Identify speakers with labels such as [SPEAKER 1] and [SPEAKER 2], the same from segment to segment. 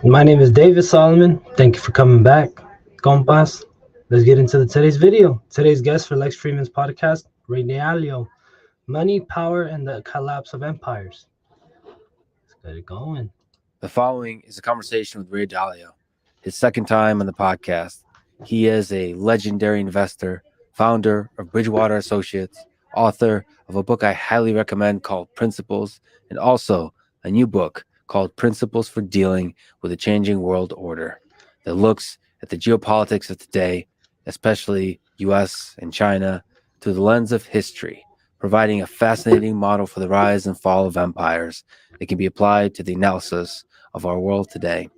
[SPEAKER 1] My name is David Solomon. Thank you for coming back, compas. Let's get into today's video. Today's guest for Lex Fridman's podcast, dalio, money, power, and the collapse of empires. Let's get it going.
[SPEAKER 2] The following is a conversation with Ray Dalio, his second time on the podcast. He is a legendary investor, founder of Bridgewater Associates, author of a book I highly recommend called Principles, and also a new book called Principles for Dealing with a Changing World Order that looks at the geopolitics of today, especially US and China, through the lens of history, providing a fascinating model for the rise and fall of empires that can be applied to the analysis of our world today.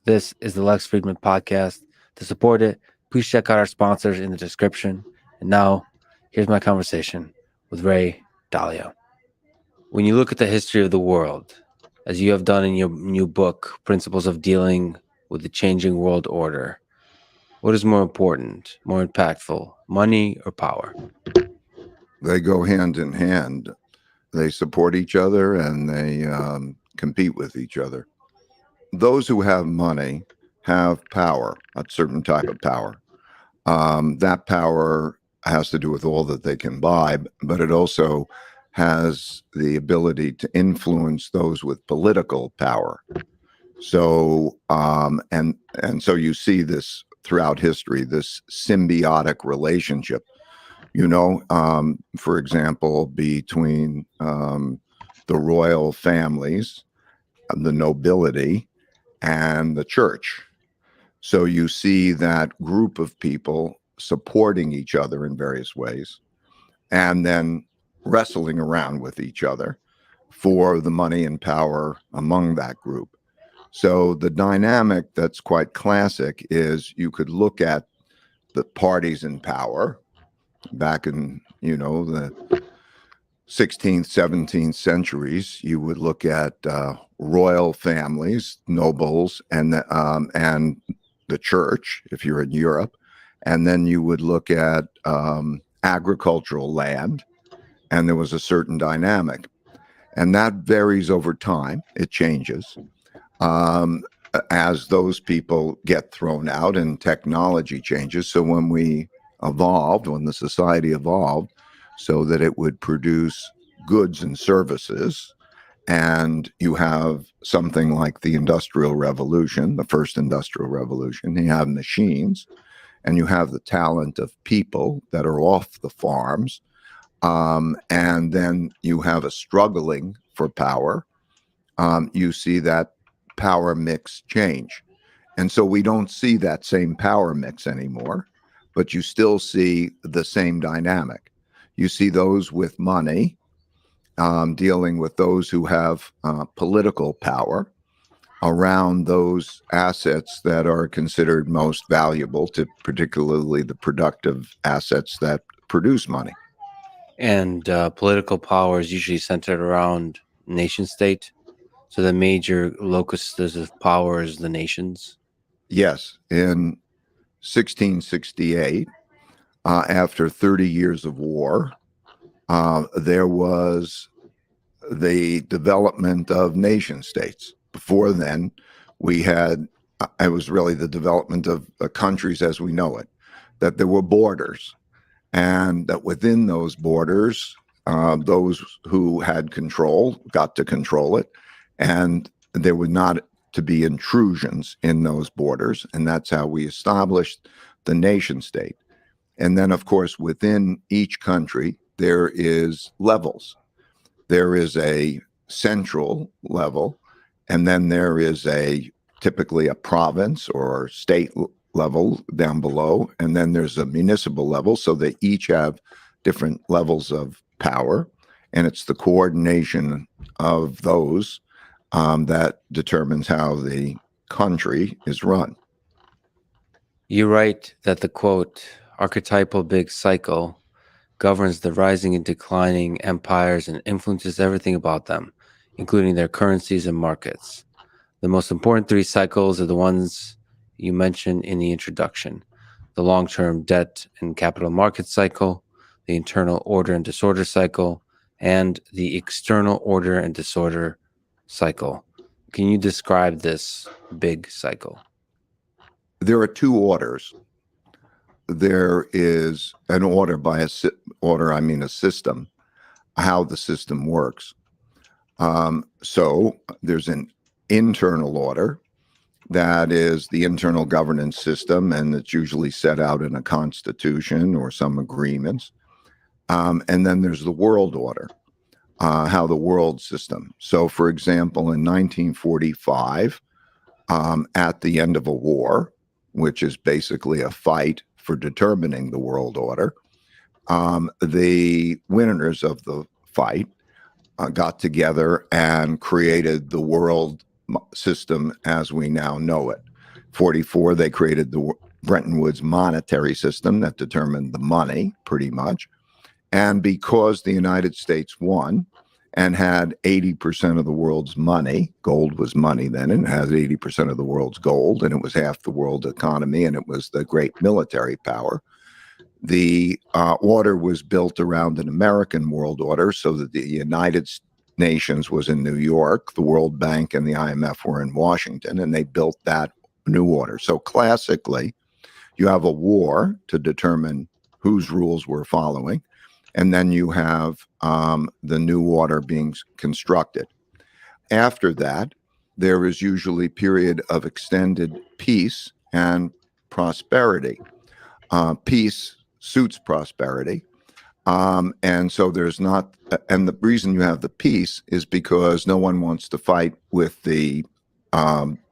[SPEAKER 2] This is the Lex Fridman podcast. To support it, please check out our sponsors in the description. And now, here's my conversation with Ray Dalio. When you look at the history of the world, as you have done in your new book, Principles of Dealing with the Changing World Order, what is more important, more impactful, money or power?
[SPEAKER 3] They go hand in hand. They support each other and they compete with each other. Those who have money have power, a certain type of power. That power has to do with all that they can buy, but it also has the ability to influence those with political power. So, and so you see this throughout history, this symbiotic relationship, for example, between the royal families, the nobility, and the church. So you see that group of people supporting each other in various ways, and then wrestling around with each other for the money and power among that group. So the dynamic that's quite classic is you could look at the parties in power back in, the 16th, 17th centuries. You would look at royal families, nobles, and the church, if you're in Europe. And then you would look at agricultural land, and there was a certain dynamic. And that varies over time. It changes as those people get thrown out and technology changes. So when the society evolved so that it would produce goods and services, and you have something like the Industrial Revolution, the first Industrial Revolution, you have machines, and you have the talent of people that are off the farms, and then you have a struggling for power. You see that power mix change. And so we don't see that same power mix anymore, but you still see the same dynamic. You see those with money dealing with those who have political power around those assets that are considered most valuable, to particularly the productive assets that produce money.
[SPEAKER 2] And political power is usually centered around nation state. So the major locus of power is the nations.
[SPEAKER 3] Yes. In 1668, after 30 years of war, there was the development of nation states. Before then, it was really the development of countries as we know it, that there were borders, and that within those borders, those who had control got to control it, and there were not to be intrusions in those borders. And that's how we established the nation state. And then, of course, within each country, there is levels. There is a central level, and then there is typically a province or state level down below, and then there's a municipal level, so they each have different levels of power, and it's the coordination of those that determines how the country is run.
[SPEAKER 2] You write that the, quote, archetypal big cycle governs the rising and declining empires and influences everything about them, including their currencies and markets. The most important three cycles are the ones you mentioned in the introduction: the long-term debt and capital market cycle, the internal order and disorder cycle, and the external order and disorder cycle. Can you describe this big cycle?
[SPEAKER 3] There are two orders. There is an order by a system, how the system works. So there's an internal order that is the internal governance system, and it's usually set out in a constitution or some agreements. And then there's the world order, how the world system. So, for example, in 1945, at the end of a war, which is basically a fight for determining the world order, the winners of the fight got together and created the world system as we now know it. 44, they created the Bretton Woods monetary system that determined the money, pretty much. And because the United States won and had 80% of the world's money, gold was money then, and it has 80% of the world's gold, and it was half the world economy, and it was the great military power. The order was built around an American world order, so that the United Nations was in New York, the World Bank and the IMF were in Washington, and they built that new order. So classically, you have a war to determine whose rules we're following, and then you have the new order being constructed. After that, there is usually a period of extended peace and prosperity. Peace suits prosperity. And so there's not, and the reason you have the peace is because no one wants to fight with the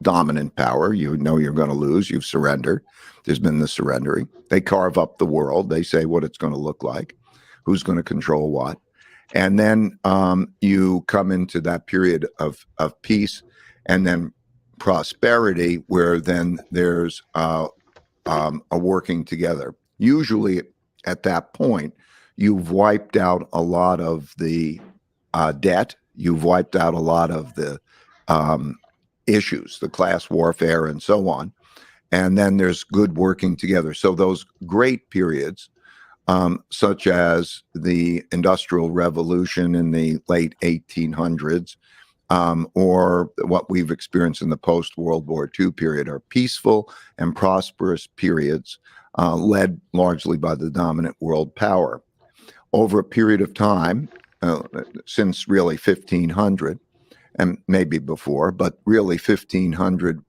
[SPEAKER 3] dominant power. You know you're going to lose. You've surrendered. There's been the surrendering. They carve up the world. They say what it's going to look like, who's going to control what. And then you come into that period of peace and then prosperity, where then there's a working together. Usually at that point, you've wiped out a lot of the debt. You've wiped out a lot of the issues, the class warfare and so on. And then there's good working together. So those great periods, such as the Industrial Revolution in the late 1800s, or what we've experienced in the post-World War II period, are peaceful and prosperous periods led largely by the dominant world power. Over a period of time, since really 1500, and maybe before, but really 1500,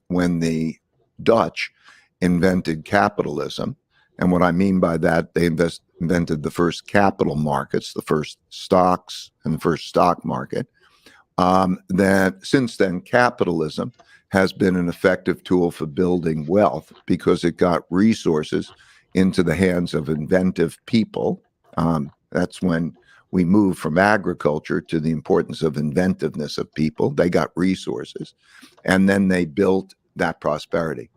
[SPEAKER 3] when the Dutch invented capitalism. And what I mean by that, they invented the first capital markets, the first stocks and the first stock market. That since then, capitalism has been an effective tool for building wealth because it got resources into the hands of inventive people. That's when we moved from agriculture to the importance of inventiveness of people. They got resources, and then they built that prosperity.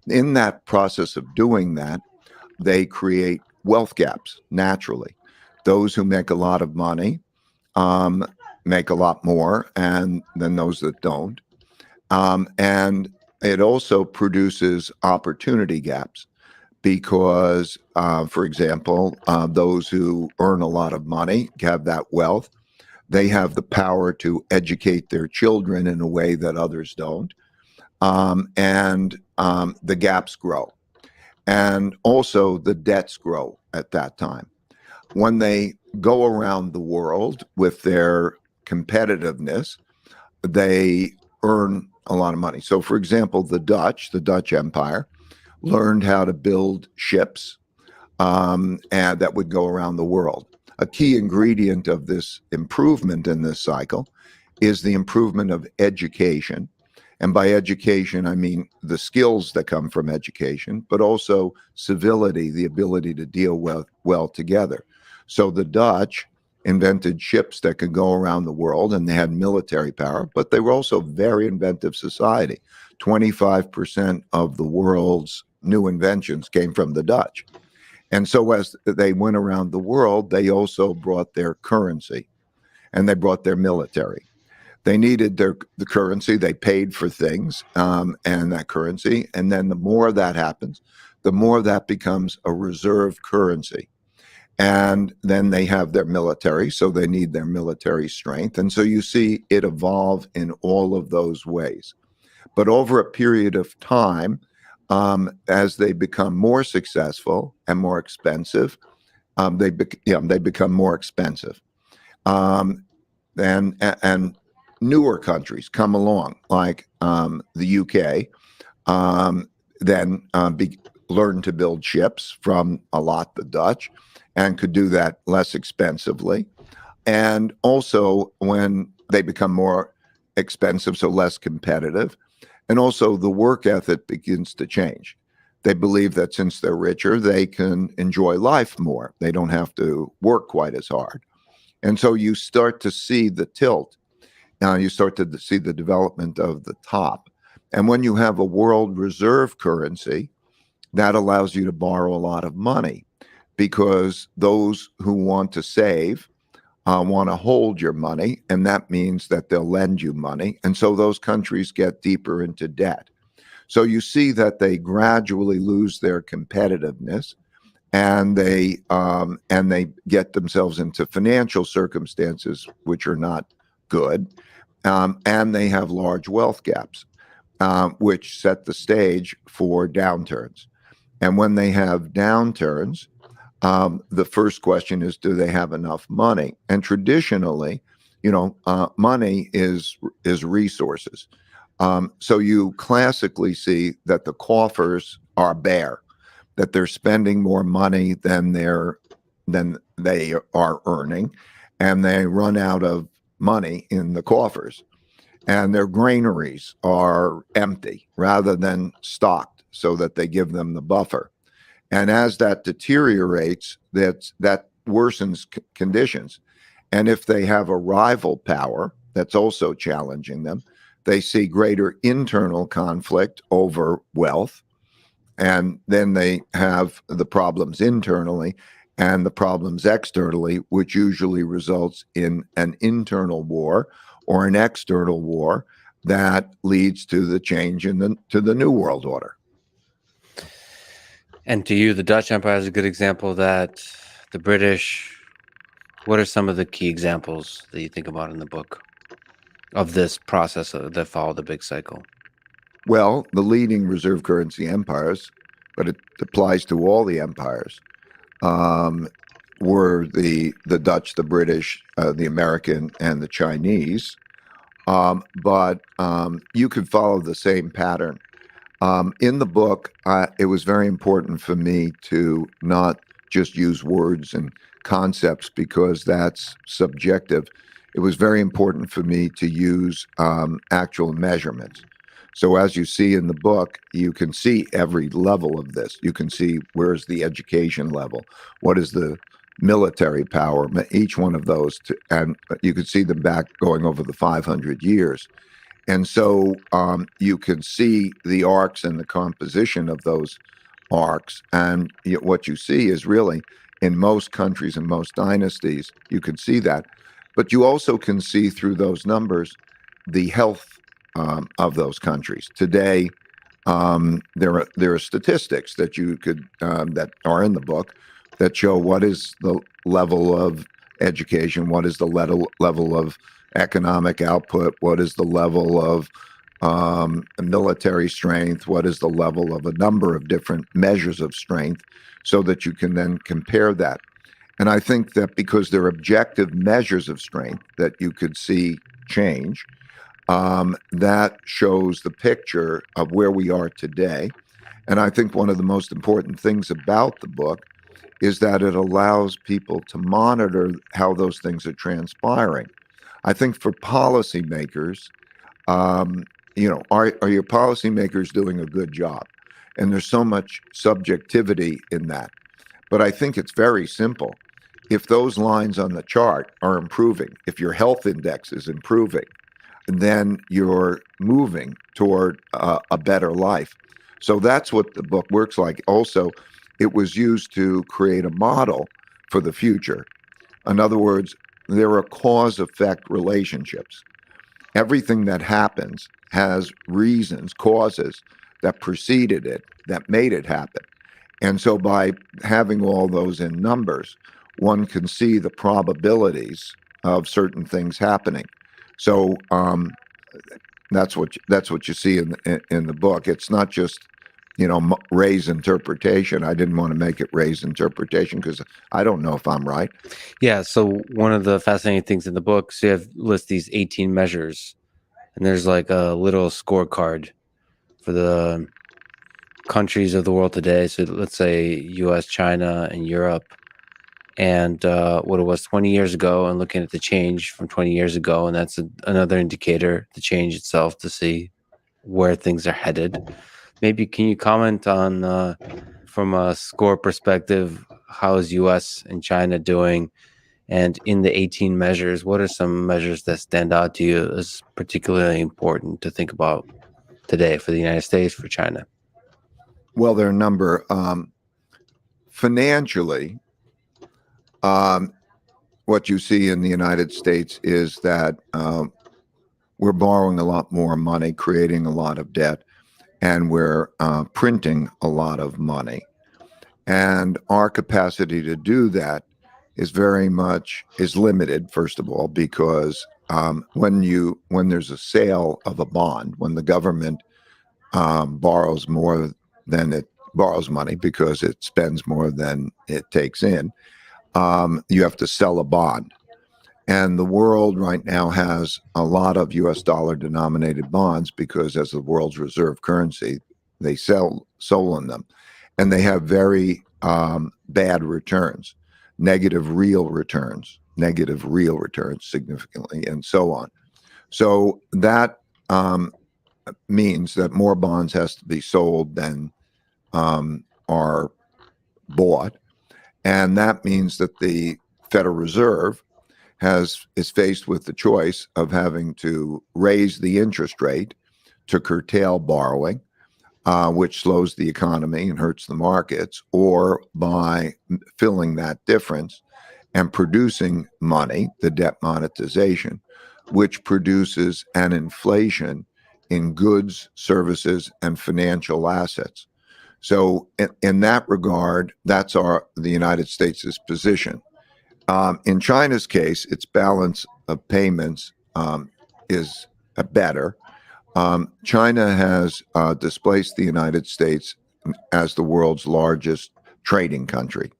[SPEAKER 3] In that process of doing that, they create wealth gaps naturally. Those who make a lot of money make a lot more, and then those that don't. And it also produces opportunity gaps because, for example, those who earn a lot of money, have that wealth, they have the power to educate their children in a way that others don't. And the gaps grow. And also the debts grow at that time. When they go around the world with their competitiveness, they earn a lot of money. So, for example, the Dutch Empire, learned how to build ships and that would go around the world. A key ingredient of this improvement in this cycle is the improvement of education. And by education, I mean the skills that come from education, but also civility, the ability to deal well together. So the Dutch invented ships that could go around the world, and they had military power, but they were also a very inventive society. 25% of the world's new inventions came from the Dutch. And so as they went around the world, they also brought their currency, and they brought their military. They needed the currency. They paid for things and that currency. And then the more that happens, the more that becomes a reserve currency. And then they have their military, so they need their military strength. And so you see it evolve in all of those ways. But over a period of time, as they become more successful and more expensive, they become more expensive. And newer countries come along, like the UK, then learn to build ships from the Dutch, and could do that less expensively. And also, when they become more expensive, so less competitive, and also the work ethic begins to change. They believe that since they're richer, they can enjoy life more. They don't have to work quite as hard. And so you start to see the tilt. Now you start to see the development of the top. And when you have a world reserve currency, that allows you to borrow a lot of money, because those who want to save want to hold your money, and that means that they'll lend you money. And so those countries get deeper into debt. So you see that they gradually lose their competitiveness, and they get themselves into financial circumstances which are not good, and they have large wealth gaps, which set the stage for downturns. And when they have downturns, the first question is, do they have enough money? And traditionally, money is resources. So you classically see that the coffers are bare, that they're spending more money than they are earning, and they run out of money in the coffers, and their granaries are empty rather than stocked, so that they give them the buffer. And as that deteriorates, that worsens conditions. And if they have a rival power that's also challenging them, they see greater internal conflict over wealth. And then they have the problems internally and the problems externally, which usually results in an internal war or an external war that leads to the change to the New World Order.
[SPEAKER 2] And to you, the Dutch Empire is a good example of that. The British, what are some of the key examples that you think about in the book of this process that followed the big cycle?
[SPEAKER 3] Well, the leading reserve currency empires, but it applies to all the empires, were the Dutch, the British, the American, and the Chinese. But you could follow the same pattern. In the book, it was very important for me to not just use words and concepts, because that's subjective. It was very important for me to use actual measurements. So as you see in the book, you can see every level of this. You can see where's the education level, what is the military power, each one of those, and you can see them back going over the 500 years. And so you can see the arcs and the composition of those arcs. And what you see is really, in most countries and most dynasties, you can see that. But you also can see through those numbers the health of those countries. Today, there are statistics that you could that are in the book that show what is the level of education, what is the level of economic output, what is the level of military strength, what is the level of a number of different measures of strength, so that you can then compare that. And I think that because they're objective measures of strength that you could see change, that shows the picture of where we are today. And I think one of the most important things about the book is that it allows people to monitor how those things are transpiring. I think for policymakers, are your policymakers doing a good job? And there's so much subjectivity in that. But I think it's very simple. If those lines on the chart are improving, if your health index is improving, then you're moving toward a better life. So that's what the book works like. Also, it was used to create a model for the future. In other words, there are cause-effect relationships. Everything that happens has reasons, causes that preceded it, that made it happen. And so by having all those in numbers, one can see the probabilities of certain things happening. So that's what you see in the book. It's not just, Ray's interpretation. I didn't want to make it Ray's interpretation because I don't know if I'm right.
[SPEAKER 2] Yeah. So one of the fascinating things in the book, so you have list these 18 measures, and there's like a little scorecard for the countries of the world today. So let's say U.S., China, and Europe, and what it was 20 years ago, and looking at the change from 20 years ago, and that's another indicator, the change itself, to see where things are headed. Maybe can you comment on, from a score perspective, how is U.S. and China doing? And in the 18 measures, what are some measures that stand out to you as particularly important to think about today for the United States, for China?
[SPEAKER 3] Well, there are a number. Financially, what you see in the United States is that we're borrowing a lot more money, creating a lot of debt, and we're printing a lot of money. And our capacity to do that is limited, first of all, because when there's a sale of a bond, when the government borrows more than it borrows money because it spends more than it takes in, you have to sell a bond. And the world right now has a lot of US dollar denominated bonds because as the world's reserve currency, they sold in them. And they have very bad returns, negative real returns significantly, and so on. So that means that more bonds has to be sold than are bought. And that means that the Federal Reserve is faced with the choice of having to raise the interest rate to curtail borrowing, which slows the economy and hurts the markets, or by filling that difference and producing money, the debt monetization, which produces an inflation in goods, services, and financial assets. So in that regard, that's the United States' position. In China's case, its balance of payments is better. China has displaced the United States as the world's largest trading country.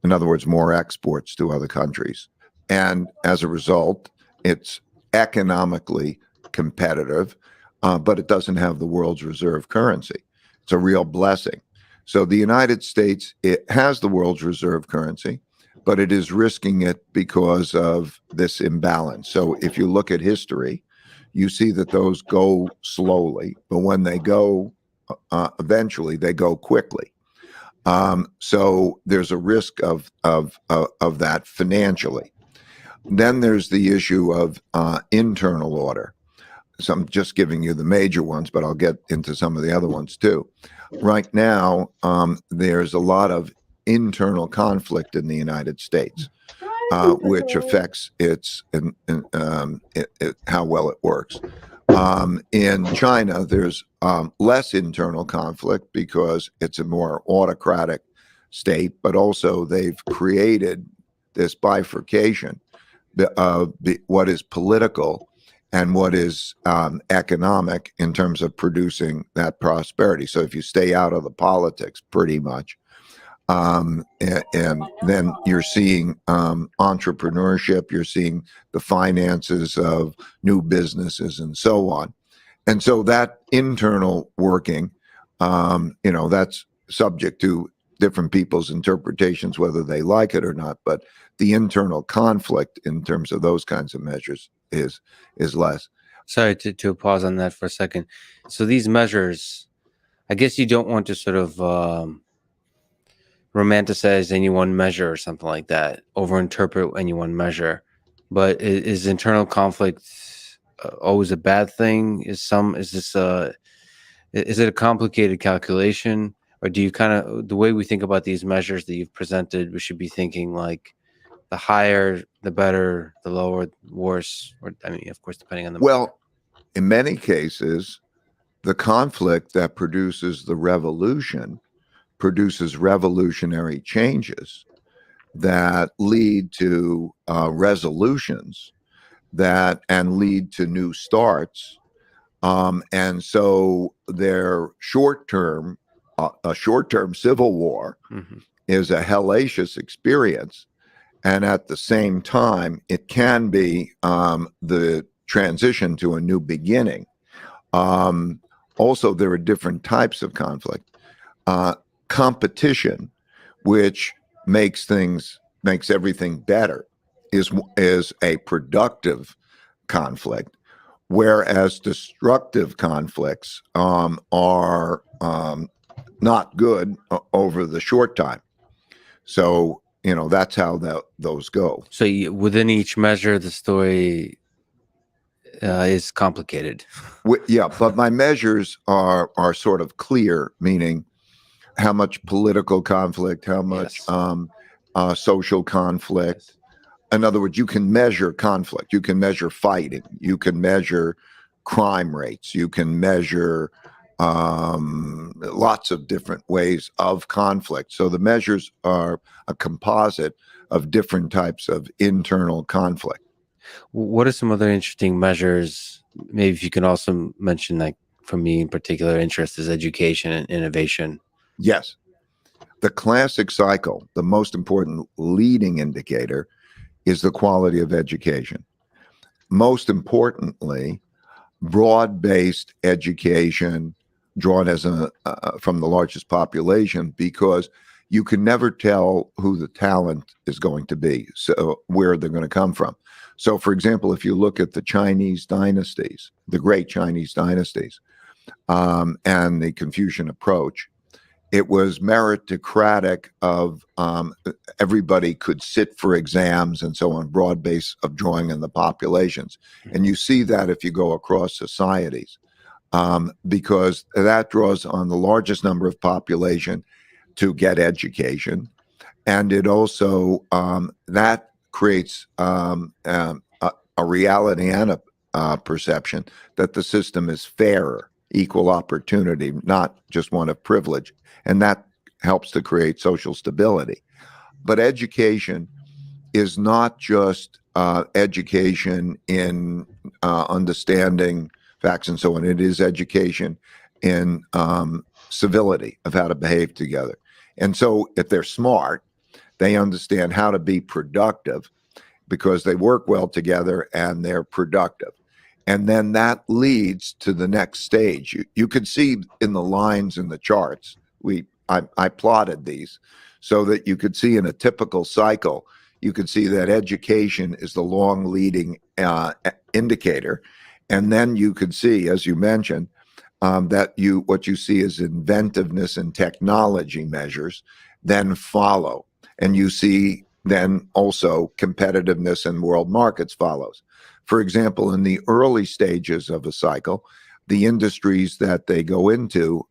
[SPEAKER 3] In other words, more exports to other countries. And as a result, it's economically competitive, but it doesn't have the world's reserve currency. It's a real blessing. So the United States, it has the world's reserve currency, but it is risking it because of this imbalance. So if you look at history, you see that those go slowly, but when they go, eventually they go quickly. So there's a risk of that financially. Then there's the issue of internal order. So I'm just giving you the major ones, but I'll get into some of the other ones too. Right now, there's a lot of internal conflict in the United States, which affects how well it works. In China, there's less internal conflict because it's a more autocratic state, but also they've created this bifurcation of what is political and what is economic in terms of producing that prosperity. So if you stay out of the politics, pretty much, and then you're seeing entrepreneurship, you're seeing the finances of new businesses and so on. And so that internal working, that's subject to different people's interpretations, whether they like it or not. But the internal conflict in terms of those kinds of measures is less.
[SPEAKER 2] Sorry to pause on that for a second. So these measures, I guess you don't want to sort of romanticize any one measure or something like that, overinterpret any one measure. But is internal conflict always a bad thing? Is it a complicated calculation, or do you kind of, the way we think about these measures that you've presented, we should be thinking like the higher, the better, the lower, worse, or I mean, of course, depending on the.
[SPEAKER 3] Well, in many cases, the conflict that produces the revolution produces revolutionary changes. that lead to resolutions and lead to new starts. And so their short-term, a short-term civil war is a hellacious experience. And at the same time, it can be the transition to a new beginning. Also, there are different types of conflict. Competition, which makes everything better, is a productive conflict, whereas destructive conflicts are not good over the short time. So, that's how those go.
[SPEAKER 2] So within each measure, the story is complicated.
[SPEAKER 3] Yeah, but my measures are sort of clear, meaning how much political conflict, how much social conflict.
[SPEAKER 2] Yes.
[SPEAKER 3] In other words, you can measure conflict. You can measure fighting. You can measure crime rates. You can measure lots of different ways of conflict. So the measures are a composite of different types of internal conflict.
[SPEAKER 2] What are some other interesting measures? Maybe if you can also mention, like, for me in particular, interest is education and innovation.
[SPEAKER 3] Yes. The classic cycle, the most important leading indicator, is the quality of education. Most importantly, broad-based education drawn as from the largest population, because you can never tell who the talent is going to be, so where they're going to come from. So, for example, if you look at the Chinese dynasties, the great Chinese dynasties, and the Confucian approach, it was meritocratic of everybody could sit for exams and so on, broad base of drawing in the populations. And you see that if you go across societies, because that draws on the largest number of population to get education. And it also, that creates a reality and a perception that the system is fairer, equal opportunity, not just one of privilege. And that helps to create social stability. But education is not just education in understanding facts and so on. It is education in civility, of how to behave together. And so if they're smart, they understand how to be productive because they work well together and they're productive. And then that leads to the next stage. You can see in the lines in the charts, I plotted these so that you could see in a typical cycle, you could see that education is the long leading indicator. And then you could see, as you mentioned, that what you see is inventiveness and technology measures then follow. And you see then also competitiveness in world markets follows. For example, in the early stages of a cycle, the industries that they go into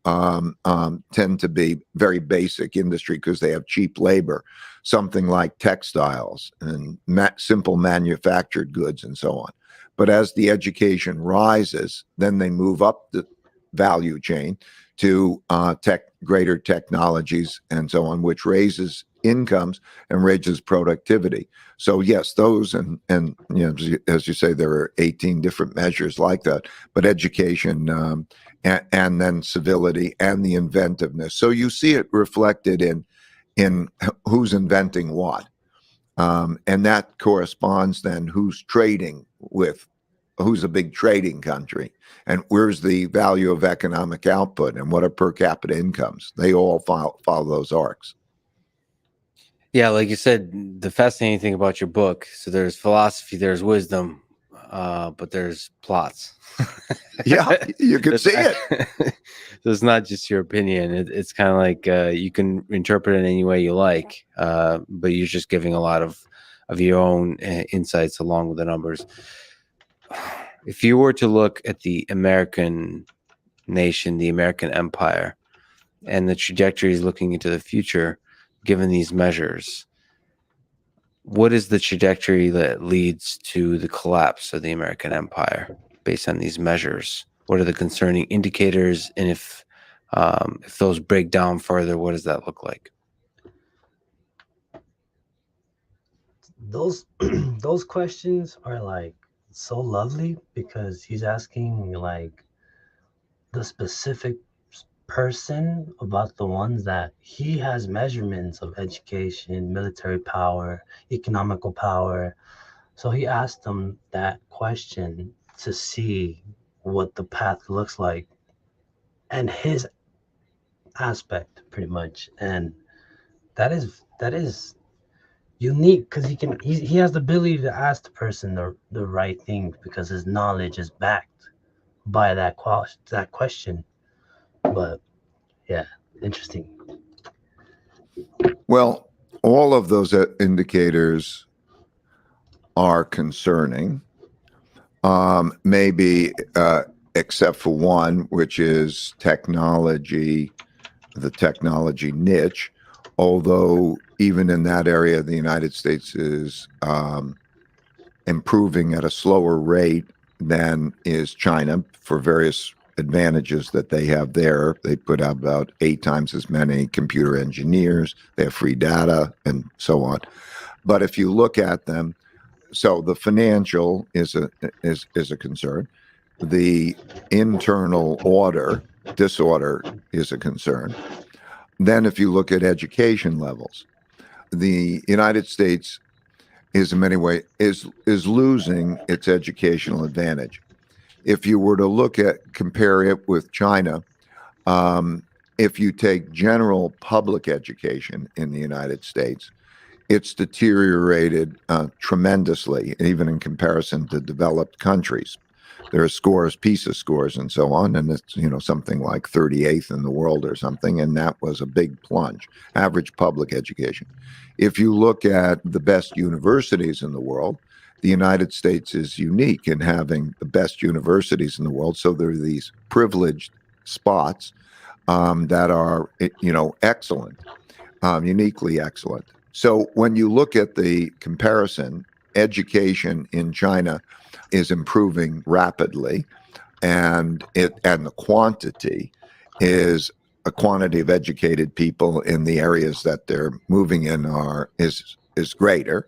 [SPEAKER 3] tend to be very basic industry because they have cheap labor, something like textiles and simple manufactured goods and so on. But as the education rises, then they move up the value chain to greater technologies and so on, which raises incomes and raises productivity. So yes, those and as you say, there are 18 different measures like that. But education and then civility and the inventiveness. So you see it reflected in who's inventing what, and that corresponds then who's trading with. Who's a big trading country, and where's the value of economic output, and what are per capita incomes? They all follow those arcs.
[SPEAKER 2] Yeah, like you said, the fascinating thing about your book, so there's philosophy, there's wisdom, but there's plots.
[SPEAKER 3] Yeah, you can see it.
[SPEAKER 2] So it's not just your opinion. It's kind of like you can interpret it any way you like, but you're just giving a lot of your own insights along with the numbers. If you were to look at the American nation, the American empire, and the trajectories looking into the future, given these measures, what is the trajectory that leads to the collapse of the American empire based on these measures? What are the concerning indicators? And if those break down further, what does that look like?
[SPEAKER 1] those those questions are like so lovely because he's asking like the specific person about the ones that he has measurements of education, military power, economical power. So he asked them that question to see what the path looks like and his aspect pretty much. And that is unique because he has the ability to ask the person the right things because his knowledge is backed by that question. But yeah, interesting.
[SPEAKER 3] Well, all of those indicators are concerning, maybe except for one, which is technology, the technology niche. Although even in that area, the United States is improving at a slower rate than is China for various advantages that they have there. They put out about 8 times as many computer engineers. They have free data and so on. But if you look at them, so the financial is a concern. The internal disorder is a concern. Then if you look at education levels, the United States is in many ways is losing its educational advantage. If you were to compare it with China, if you take general public education in the United States, it's deteriorated tremendously, even in comparison to developed countries. There are scores, PISA scores, and so on, and it's something like 38th in the world or something, and that was a big plunge. Average public education. If you look at the best universities in the world, the United States is unique in having the best universities in the world. So there are these privileged spots that are, excellent, uniquely excellent. So when you look at the comparison, education in China is improving rapidly, and the quantity is a quantity of educated people in the areas that they're moving in is greater,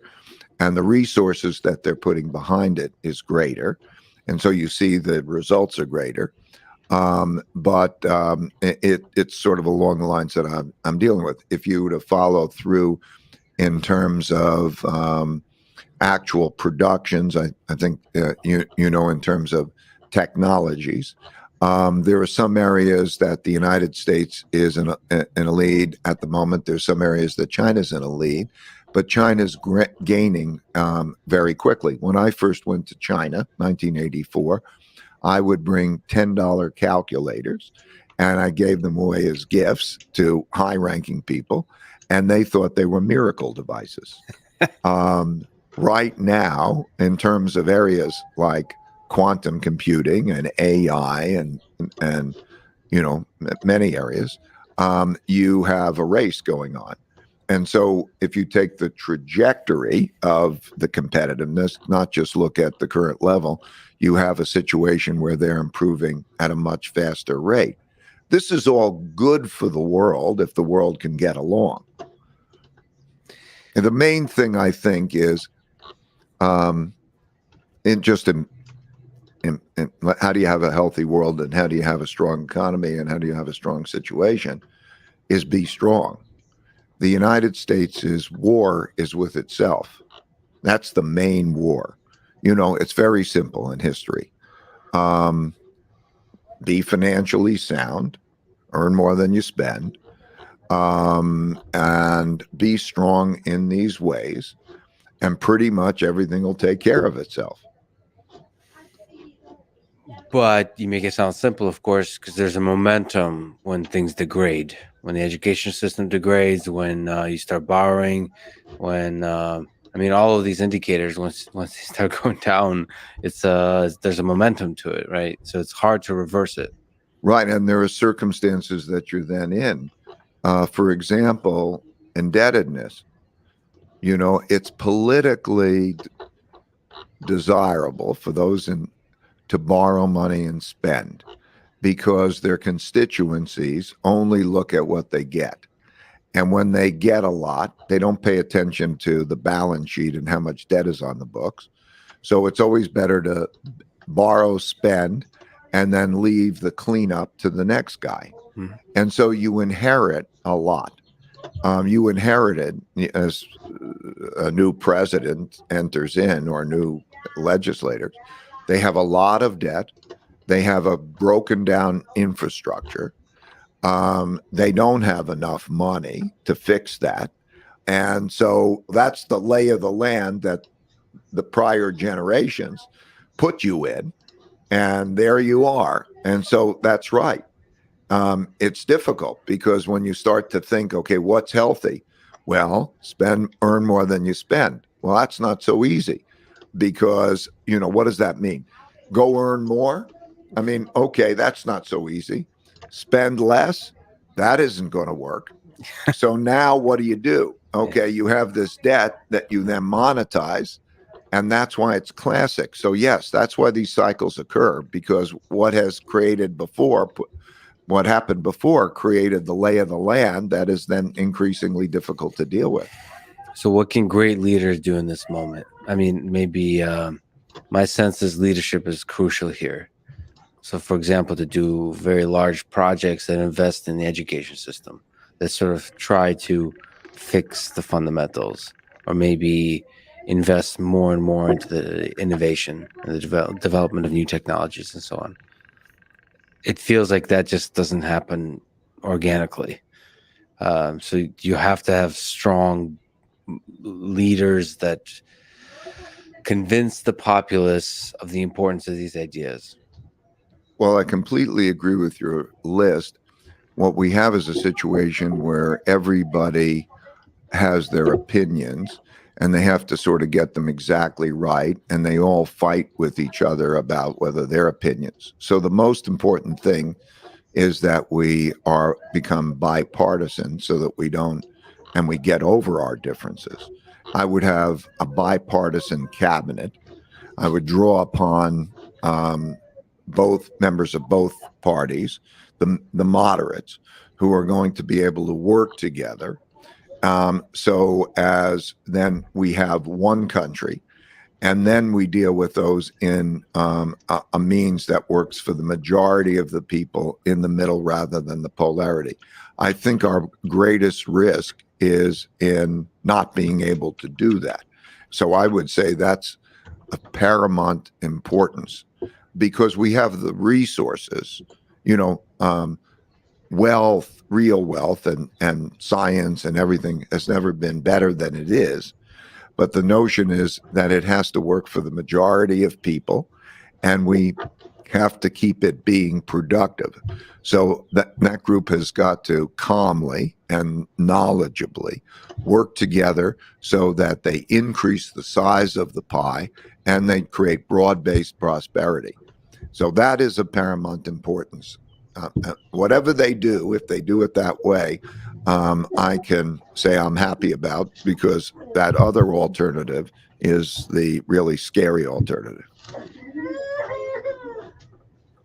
[SPEAKER 3] and the resources that they're putting behind it is greater, and so you see the results are greater. But it's sort of along the lines that I'm dealing with. If you were to follow through in terms of actual productions, I think in terms of technologies, there are some areas that the United States is in a lead at the moment. There's some areas that China's in a lead, but China's gaining very quickly. When I first went to China, 1984, I would bring $10 calculators, and I gave them away as gifts to high-ranking people, and they thought they were miracle devices. Right now, in terms of areas like quantum computing and AI and many areas, you have a race going on. And so if you take the trajectory of the competitiveness, not just look at the current level, you have a situation where they're improving at a much faster rate. This is all good for the world if the world can get along. And the main thing I think is in how do you have a healthy world, and how do you have a strong economy, and how do you have a strong situation, is be strong. The United States' war is with itself. That's the main war. It's very simple in history. Be financially sound, earn more than you spend, and be strong in these ways, and pretty much everything will take care of itself.
[SPEAKER 2] But you make it sound simple, of course, because there's a momentum when things degrade, when the education system degrades, when you start borrowing, when all of these indicators, once they start going down, there's a momentum to it, right? So it's hard to reverse it.
[SPEAKER 3] Right, and there are circumstances that you're then in. For example, indebtedness. It's politically desirable for those to borrow money and spend, because their constituencies only look at what they get. And when they get a lot, they don't pay attention to the balance sheet and how much debt is on the books. So it's always better to borrow, spend, and then leave the cleanup to the next guy.
[SPEAKER 2] Mhm.
[SPEAKER 3] And so you inherit a lot. You inherited, as a new president enters in, or new legislators, they have a lot of debt. They have a broken down infrastructure. They don't have enough money to fix that. And so that's the lay of the land that the prior generations put you in. And there you are. And so that's right. It's difficult because when you start to think, okay, what's healthy? Well, earn more than you spend. Well, that's not so easy because, what does that mean? Go earn more? I mean, okay, that's not so easy. Spend less? That isn't going to work. So now what do? Okay, you have this debt that you then monetize, and that's why it's classic. So yes, that's why these cycles occur, because what happened before created the lay of the land that is then increasingly difficult to deal with.
[SPEAKER 2] So what can great leaders do in this moment? I mean, maybe my sense is leadership is crucial here. So, for example, to do very large projects that invest in the education system, that sort of try to fix the fundamentals, or maybe invest more and more into the innovation and the development of new technologies and so on. It feels like that just doesn't happen organically. So you have to have strong leaders that convince the populace of the importance of these ideas.
[SPEAKER 3] Well, I completely agree with your list. What we have is a situation where everybody has their opinions and they have to sort of get them exactly right. And they all fight with each other about whether their opinions. So the most important thing is that we become bipartisan so that we get over our differences. I would have a bipartisan cabinet. I would draw upon both members of both parties, the moderates, who are going to be able to work together. So as then we have one country, and then we deal with those in a means that works for the majority of the people in the middle rather than the polarity. I think our greatest risk is in not being able to do that. So I would say that's of paramount importance, because we have the resources, wealth, real wealth, and science and everything has never been better than it is. But the notion is that it has to work for the majority of people, and we have to keep it being productive. So that group has got to calmly and knowledgeably work together so that they increase the size of the pie and they create broad-based prosperity. So that is of paramount importance. Whatever they do, if they do it that way, I can say I'm happy about, because that other alternative is the really scary alternative.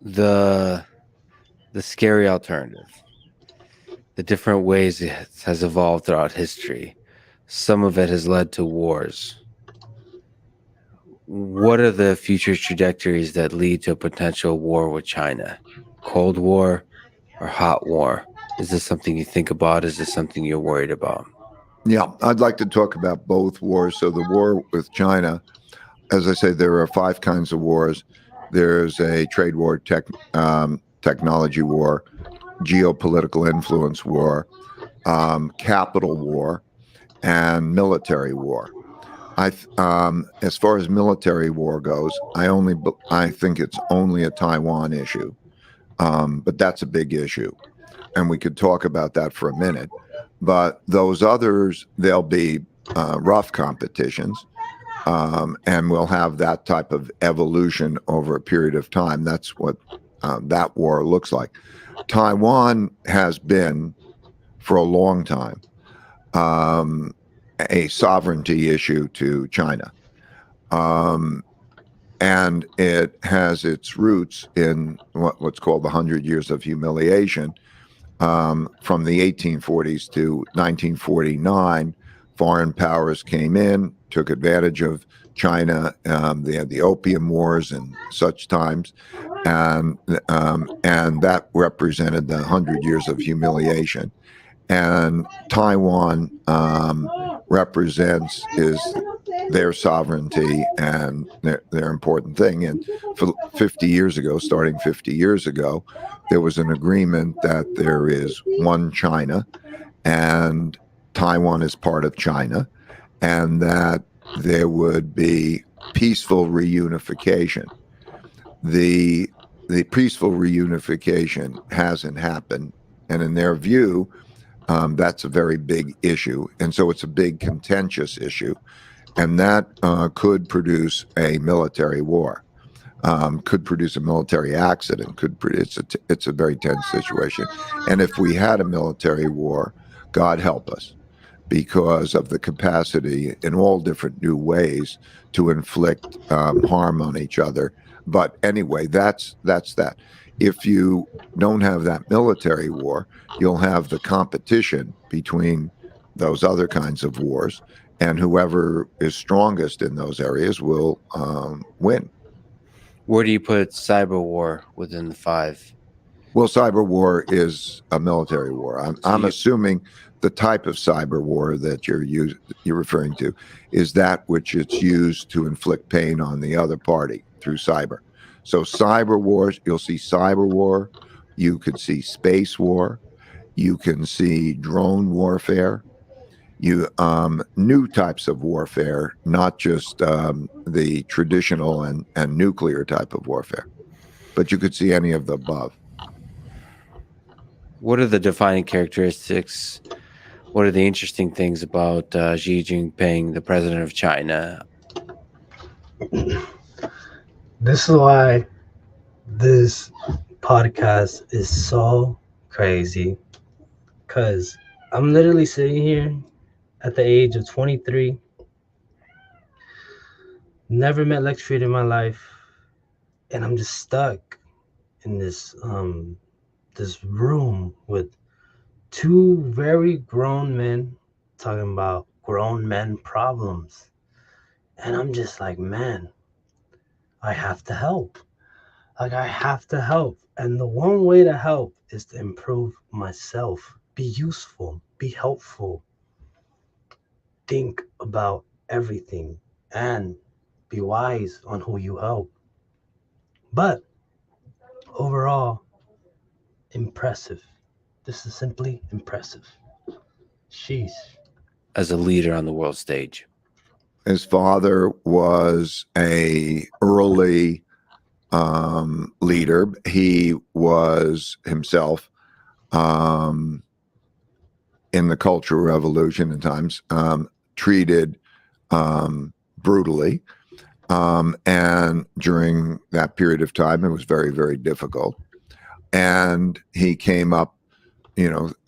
[SPEAKER 2] The scary alternative, the different ways it has evolved throughout history. Some of it has led to wars. What are the future trajectories that lead to a potential war with China? Cold War or hot war? Is this something you think about? Is this something you're worried about?
[SPEAKER 3] Yeah, I'd like to talk about both wars. So the war with China, as I say, there are 5 kinds of wars. There's a trade war, technology war, geopolitical influence war, capital war, and military war. As far as military war goes, I think it's only a Taiwan issue, but that's a big issue, and we could talk about that for a minute. But those others, they'll be rough competitions, and we'll have that type of evolution over a period of time. That's what that war looks like. Taiwan has been, for a long time, a sovereignty issue to China. And it has its roots in what's called the 100 Years of Humiliation, from the 1840s to 1949, foreign powers came in, took advantage of China. They had the Opium Wars and such times, and that represented the 100 years of humiliation. And Taiwan represents is their sovereignty and their important thing. And for 50 years ago, starting 50 years ago, there was an agreement that there is one China, and Taiwan is part of China, and that there would be peaceful reunification. The peaceful reunification hasn't happened, and in their view, that's a very big issue, and so it's a big contentious issue, and that could produce a military war, could produce a military accident. It's a very tense situation, and if we had a military war, God help us, because of the capacity in all different new ways to inflict harm on each other. But anyway, that's that. If you don't have that military war, you'll have the competition between those other kinds of wars, and whoever is strongest in those areas will win.
[SPEAKER 2] Where do you put cyber war within the five?
[SPEAKER 3] Well, cyber war is a military war. I'm assuming the type of cyber war that you're referring to is that which it's used to inflict pain on the other party through cyber. So cyber wars, you'll see cyber war, you could see space war, you can see drone warfare, new types of warfare, not just the traditional and nuclear type of warfare, but you could see any of the above.
[SPEAKER 2] What are the defining characteristics? What are the interesting things about Xi Jinping, the president of China?
[SPEAKER 1] This is why this podcast is so crazy, because I'm literally sitting here at the age of 23, never met Lex Fried in my life, and I'm just stuck in this this room with two very grown men talking about grown men problems, and I'm just like, man, I have to help. Like, I have to help. And the one way to help is to improve myself, be useful, be helpful, think about everything, and be wise on who you help. But overall, impressive. This is simply impressive. Sheesh.
[SPEAKER 2] As a leader on the world stage.
[SPEAKER 3] His father was a early leader. He was himself in the Cultural Revolution at times treated brutally, and during that period of time, it was very, very difficult. And he came up,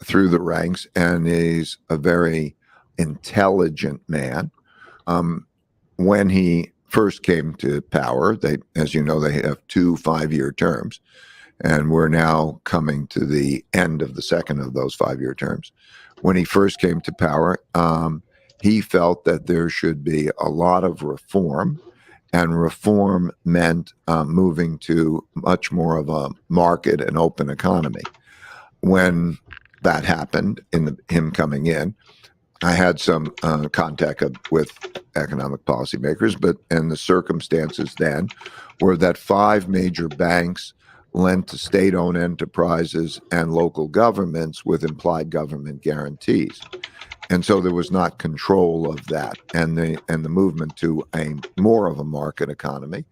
[SPEAKER 3] through the ranks, and he's a very intelligent man. When he first came to power, as you know, they have 2 5-year terms, and we're now coming to the end of the second of those 5-year terms. When he first came to power, he felt that there should be a lot of reform, and reform meant moving to much more of a market and open economy. When that happened, him coming in, I had some contact with economic policymakers, and the circumstances then were that 5 major banks lent to state-owned enterprises and local governments with implied government guarantees. And so there was not control of that, and the movement to a more of a market economy,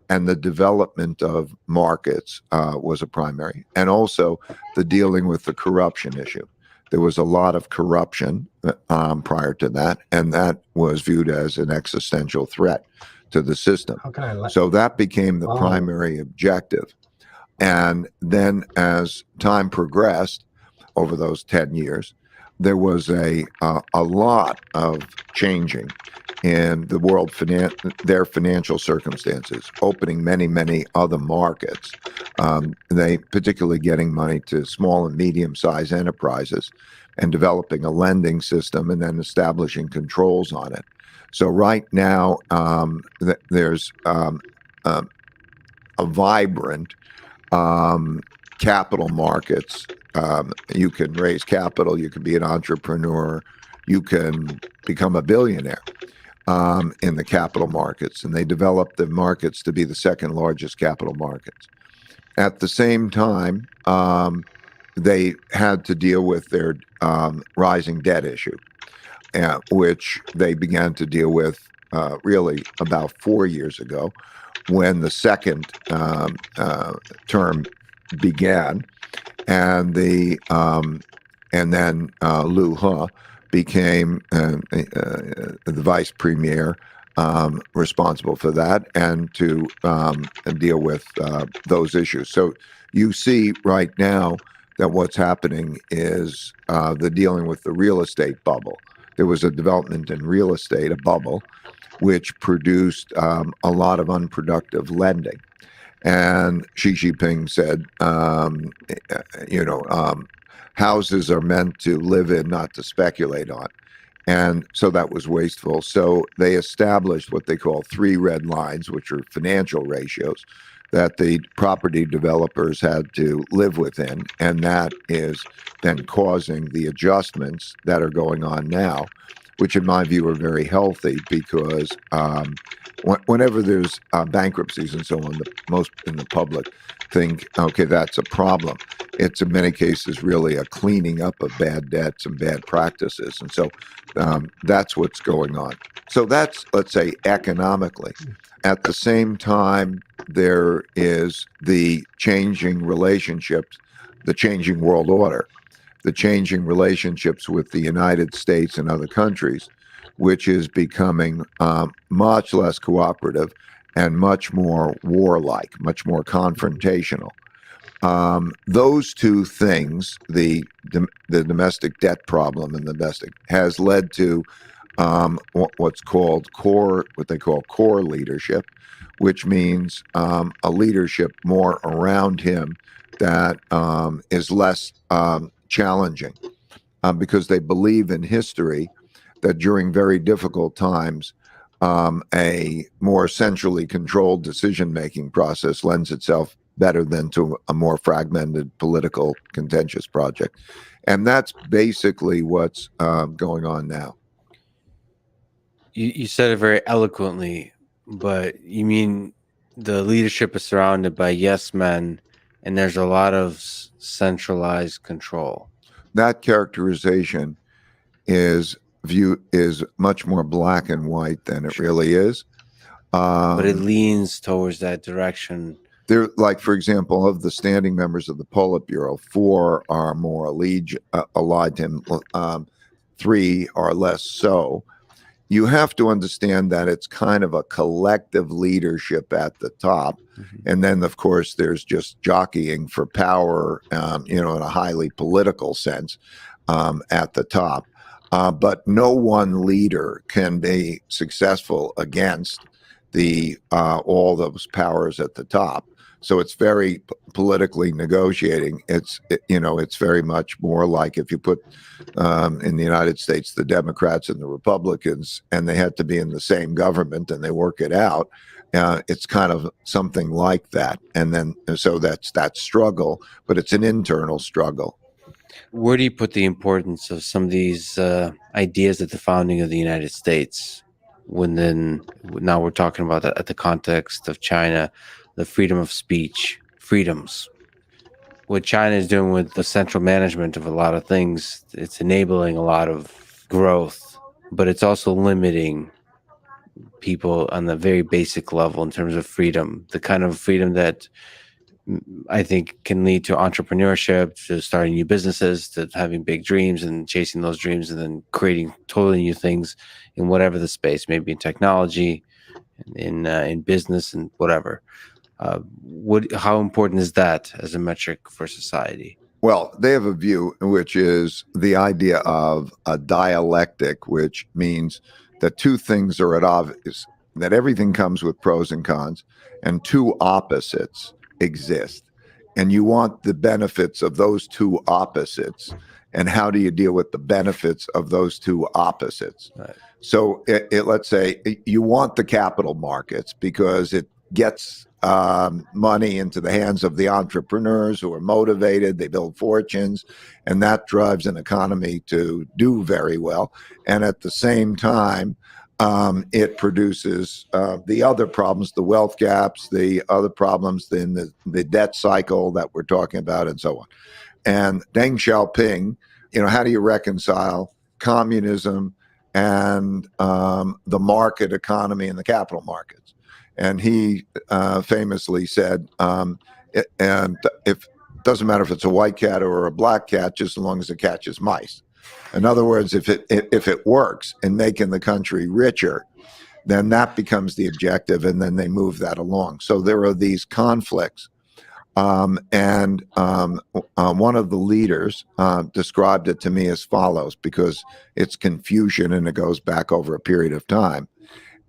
[SPEAKER 3] and the development of markets was a primary, and also the dealing with the corruption issue. There was a lot of corruption prior to that, and that was viewed as an existential threat to the system. So that became the primary objective. And then as time progressed over those 10 years, there was a lot of changing in the world their financial circumstances, opening many other markets. They particularly getting money to small and medium-sized enterprises, and developing a lending system, and then establishing controls on it. So right now, there's a vibrant capital markets. You can raise capital, you can be an entrepreneur, you can become a billionaire in the capital markets. And they developed the markets to be the second largest capital markets. At the same time, they had to deal with their rising debt issue, which they began to deal with really about 4 years ago, when the second term began, and then Liu He became the vice premier responsible for that, and to deal with those issues. So you see right now that what's happening is the dealing with the real estate bubble. There was a development in real estate, a bubble, which produced a lot of unproductive lending. And Xi Jinping said, houses are meant to live in, not to speculate on. And so that was wasteful. So they established what they call 3 red lines, which are financial ratios that the property developers had to live within. And that is then causing the adjustments that are going on now, which in my view are very healthy, because whenever there's bankruptcies and so on, most in the public think, okay, that's a problem. It's in many cases really a cleaning up of bad debts and bad practices. And so that's what's going on. So that's, let's say, economically. At the same time, there is the changing relationships, the changing world order, the changing relationships with the United States and other countries, which is becoming much less cooperative and much more warlike, much more confrontational. Those two things, the domestic debt problem and the domestic, has led to what they call core leadership, which means a leadership more around him that is less challenging, because they believe in history that during very difficult times, a more centrally controlled decision-making process lends itself better than to a more fragmented political contentious project. And that's basically what's going on now.
[SPEAKER 2] You said it very eloquently, but you mean the leadership is surrounded by yes men, and there's a lot of centralized control.
[SPEAKER 3] That characterization is much more black and white than it really is.
[SPEAKER 2] But it leans towards that direction.
[SPEAKER 3] There, like, for example, of the standing members of the Politburo, 4 are more allied to him, 3 are less so. You have to understand that it's kind of a collective leadership at the top. Mm-hmm. And then, of course, there's just jockeying for power, in a highly political sense at the top. But no one leader can be successful against all those powers at the top. So it's very politically negotiating. It's very much more like if you put in the United States the Democrats and the Republicans, and they had to be in the same government and they work it out. It's kind of something like that. And then so that's that struggle, but it's an internal struggle.
[SPEAKER 2] Where do you put the importance of some of these ideas at the founding of the United States? Now we're talking about that at the context of China, the freedom of speech, freedoms. What China is doing with the central management of a lot of things, it's enabling a lot of growth, but it's also limiting people on the very basic level in terms of freedom, the kind of freedom that I think can lead to entrepreneurship, to starting new businesses, to having big dreams and chasing those dreams, and then creating totally new things in whatever the space, maybe in technology, in business, and whatever. How important is that as a metric for society?
[SPEAKER 3] Well, they have a view which is the idea of a dialectic, which means that two things are at obvious, that everything comes with pros and cons, and two opposites exist. And you want the benefits of those two opposites. And how do you deal with the benefits of those two opposites?
[SPEAKER 2] Right.
[SPEAKER 3] So let's say you want the capital markets because it gets money into the hands of the entrepreneurs who are motivated, they build fortunes, and that drives an economy to do very well. And at the same time, it produces the other problems, the wealth gaps, the other problems in the debt cycle that we're talking about, and so on. And Deng Xiaoping, how do you reconcile communism and the market economy and the capital markets? And he famously said, and if it doesn't matter if it's a white cat or a black cat, just as long as it catches mice. In other words, if it works in making the country richer, then that becomes the objective, and then they move that along. So there are these conflicts. And one of the leaders described it to me as follows, because it's confusion and it goes back over a period of time.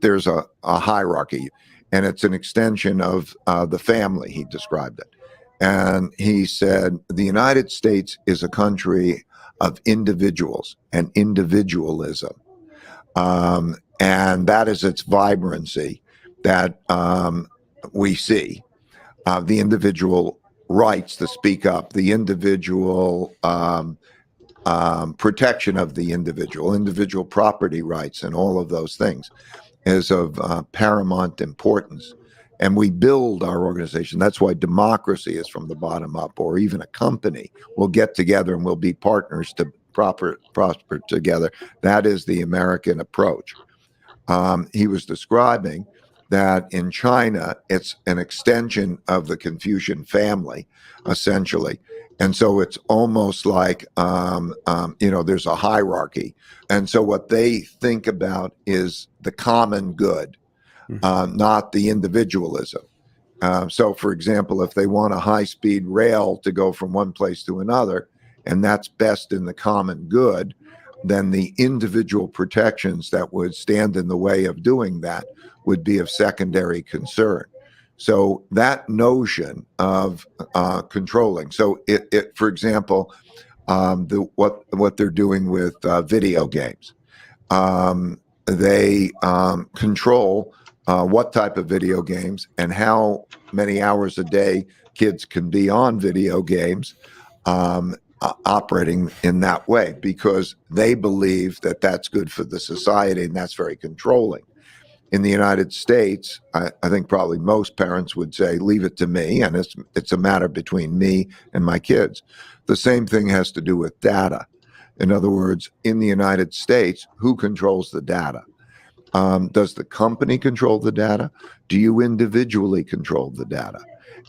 [SPEAKER 3] There's a hierarchy, and it's an extension of the family, he described it. And he said, the United States is a country of individuals and individualism. And that is its vibrancy that we see. The individual rights to speak up, the individual protection of the individual property rights, and all of those things is of paramount importance. And we build our organization. That's why democracy is from the bottom up, or even a company will get together and we'll be partners to prosper together. That is the American approach. He was describing that in China, it's an extension of the Confucian family, essentially. And so it's almost like, there's a hierarchy. And so what they think about is the common good, not the individualism. So, for example, if they want a high-speed rail to go from one place to another, and that's best in the common good, then the individual protections that would stand in the way of doing that would be of secondary concern. So that notion of controlling. So it for example, what they're doing with video games, they control what type of video games and how many hours a day kids can be on video games. Operating in that way, because they believe that that's good for the society, and that's very controlling. In the United States, I think probably most parents would say, leave it to me, and it's a matter between me and my kids. The same thing has to do with data. In other words, in the United States, who controls the data? Does the company control the data? Do you individually control the data?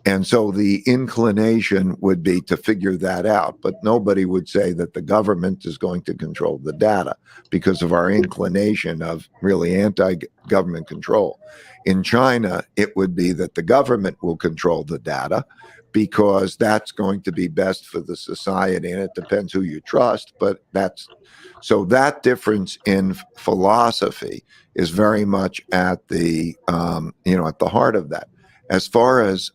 [SPEAKER 3] And so the inclination would be to figure that out, but nobody would say that the government is going to control the data because of our inclination of really anti-government control. In China, it would be that the government will control the data because that's going to be best for the society, and it depends who you trust, but so that difference in philosophy is very much at the at the heart of that. As far as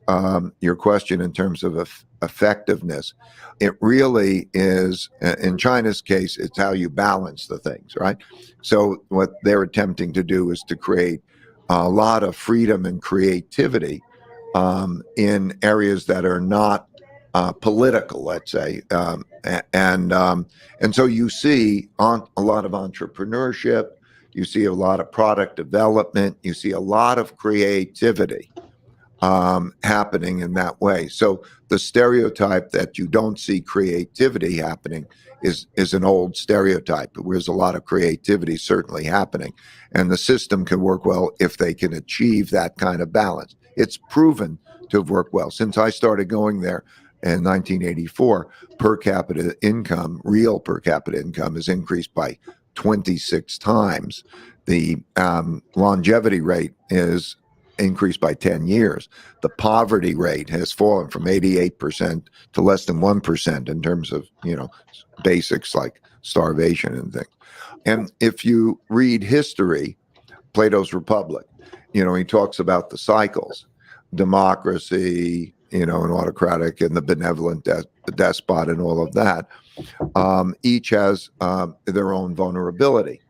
[SPEAKER 3] your question in terms of effectiveness, it really is, in China's case, it's how you balance the things, right? So what they're attempting to do is to create a lot of freedom and creativity in areas that are not political, let's say. And so you see a lot of entrepreneurship, you see a lot of product development, you see a lot of creativity happening in that way. So the stereotype that you don't see creativity happening is an old stereotype. There's a lot of creativity certainly happening, and the system can work well if they can achieve that kind of balance. It's proven to have worked well. Since I started going there in 1984, per capita income, real per capita income, has increased by 26 times. The longevity rate is increased by 10 years. The poverty rate has fallen from 88% to less than 1% in terms of, basics like starvation and things. And if you read history, Plato's Republic, he talks about the cycles, democracy, an autocratic and the benevolent despot and all of that. Each has their own vulnerability.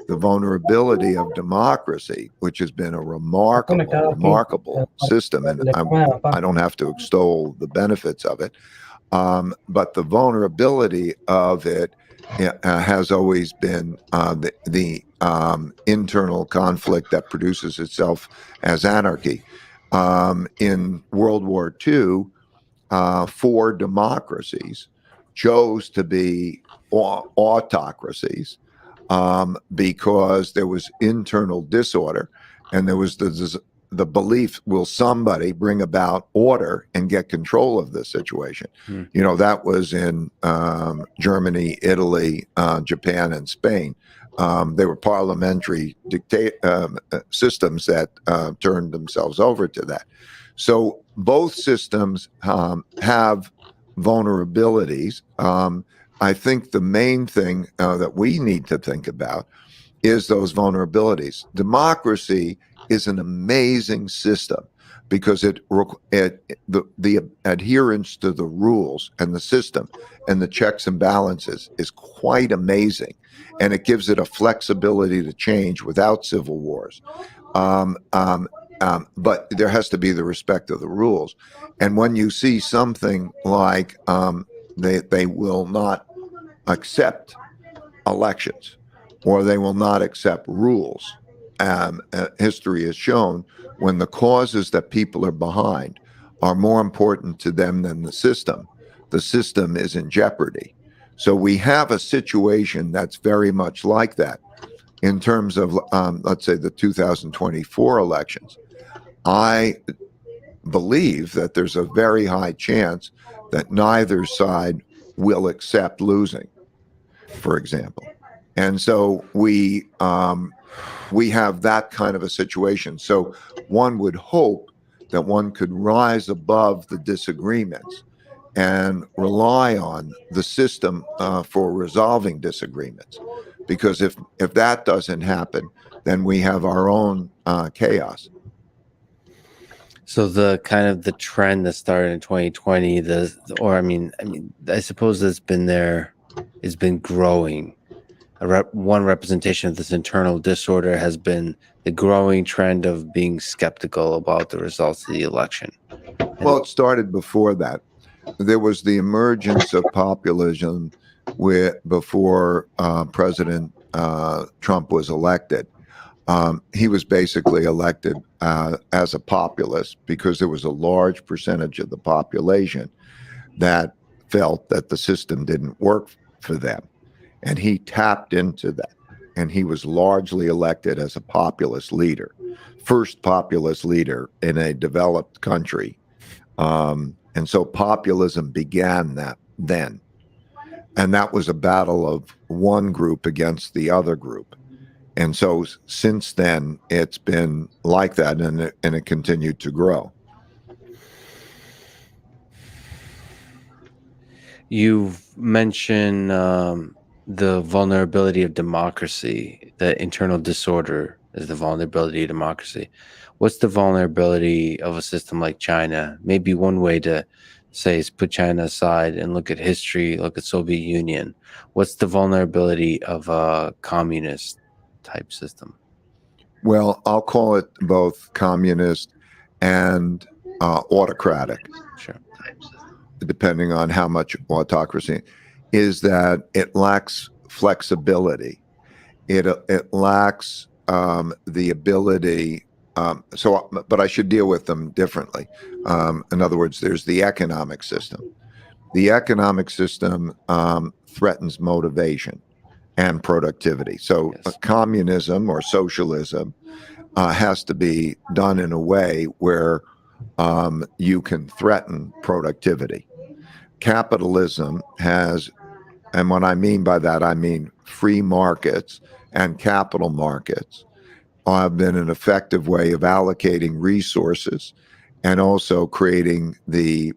[SPEAKER 3] The vulnerability of democracy, which has been a remarkable system, and I don't have to extol the benefits of it, but the vulnerability of it has always been the internal conflict that produces itself as anarchy. In World War II, 4 democracies chose to be autocracies because there was internal disorder, and there was the belief, will somebody bring about order and get control of this situation? That was in Germany, Italy, Japan, and Spain. They were parliamentary systems that turned themselves over to that. So both systems have vulnerabilities. I think the main thing that we need to think about is those vulnerabilities. Democracy is an amazing system because the adherence to the rules and the system and the checks and balances is quite amazing, and it gives it a flexibility to change without civil wars. But there has to be the respect of the rules. And when you see something like they will not accept elections, or they will not accept rules, history has shown when the causes that people are behind are more important to them than the system is in jeopardy. So we have a situation that's very much like that in terms of, let's say, the 2024 elections. I believe that there's a very high chance that neither side will accept losing, for example. And so we have that kind of a situation. So one would hope that one could rise above the disagreements and rely on the system for resolving disagreements. Because if that doesn't happen, then we have our own chaos.
[SPEAKER 2] So the kind of the trend that started in 2020, I suppose it's been there, it's been growing. One representation of this internal disorder has been the growing trend of being skeptical about the results of the election.
[SPEAKER 3] Well, it started before that. There was the emergence of populism before President Trump was elected. He was basically elected as a populist because there was a large percentage of the population that felt that the system didn't work for them. And he tapped into that. And he was largely elected as a populist leader, first populist leader in a developed country. And so populism began then. And that was a battle of one group against the other group. And so since then, it's been like that, and it continued to grow.
[SPEAKER 2] You've mentioned the vulnerability of democracy, the internal disorder is the vulnerability of democracy. What's the vulnerability of a system like China? Maybe one way to say is put China aside and look at history, look at Soviet Union. What's the vulnerability of a communist type system?
[SPEAKER 3] Well, I'll call it both communist and autocratic.
[SPEAKER 2] Sure.
[SPEAKER 3] Depending on how much autocracy, is that it lacks flexibility. It lacks the ability. But I should deal with them differently. In other words, there's the economic system. The economic system threatens motivation and productivity. So
[SPEAKER 2] Yes.
[SPEAKER 3] Communism or socialism has to be done in a way where you can threaten productivity. Capitalism has, and what I mean by that, I mean free markets and capital markets have been an effective way of allocating resources and also creating the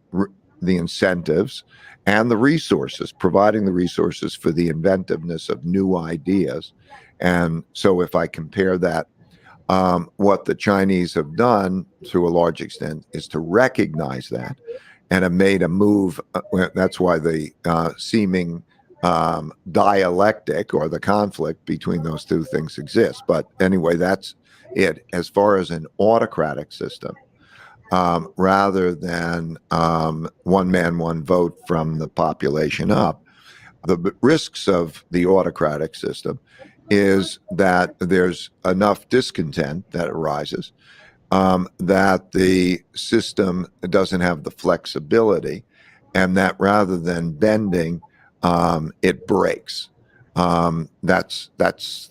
[SPEAKER 3] incentives and the resources, providing the resources for the inventiveness of new ideas. And so if I compare that, what the Chinese have done to a large extent is to recognize that and have made a move. That's why the seeming dialectic or the conflict between those two things exists. But anyway, that's it. As far as an autocratic system, rather than one man, one vote from the population up, the risks of the autocratic system is that there's enough discontent that arises, that the system doesn't have the flexibility, and that rather than bending, it breaks. That's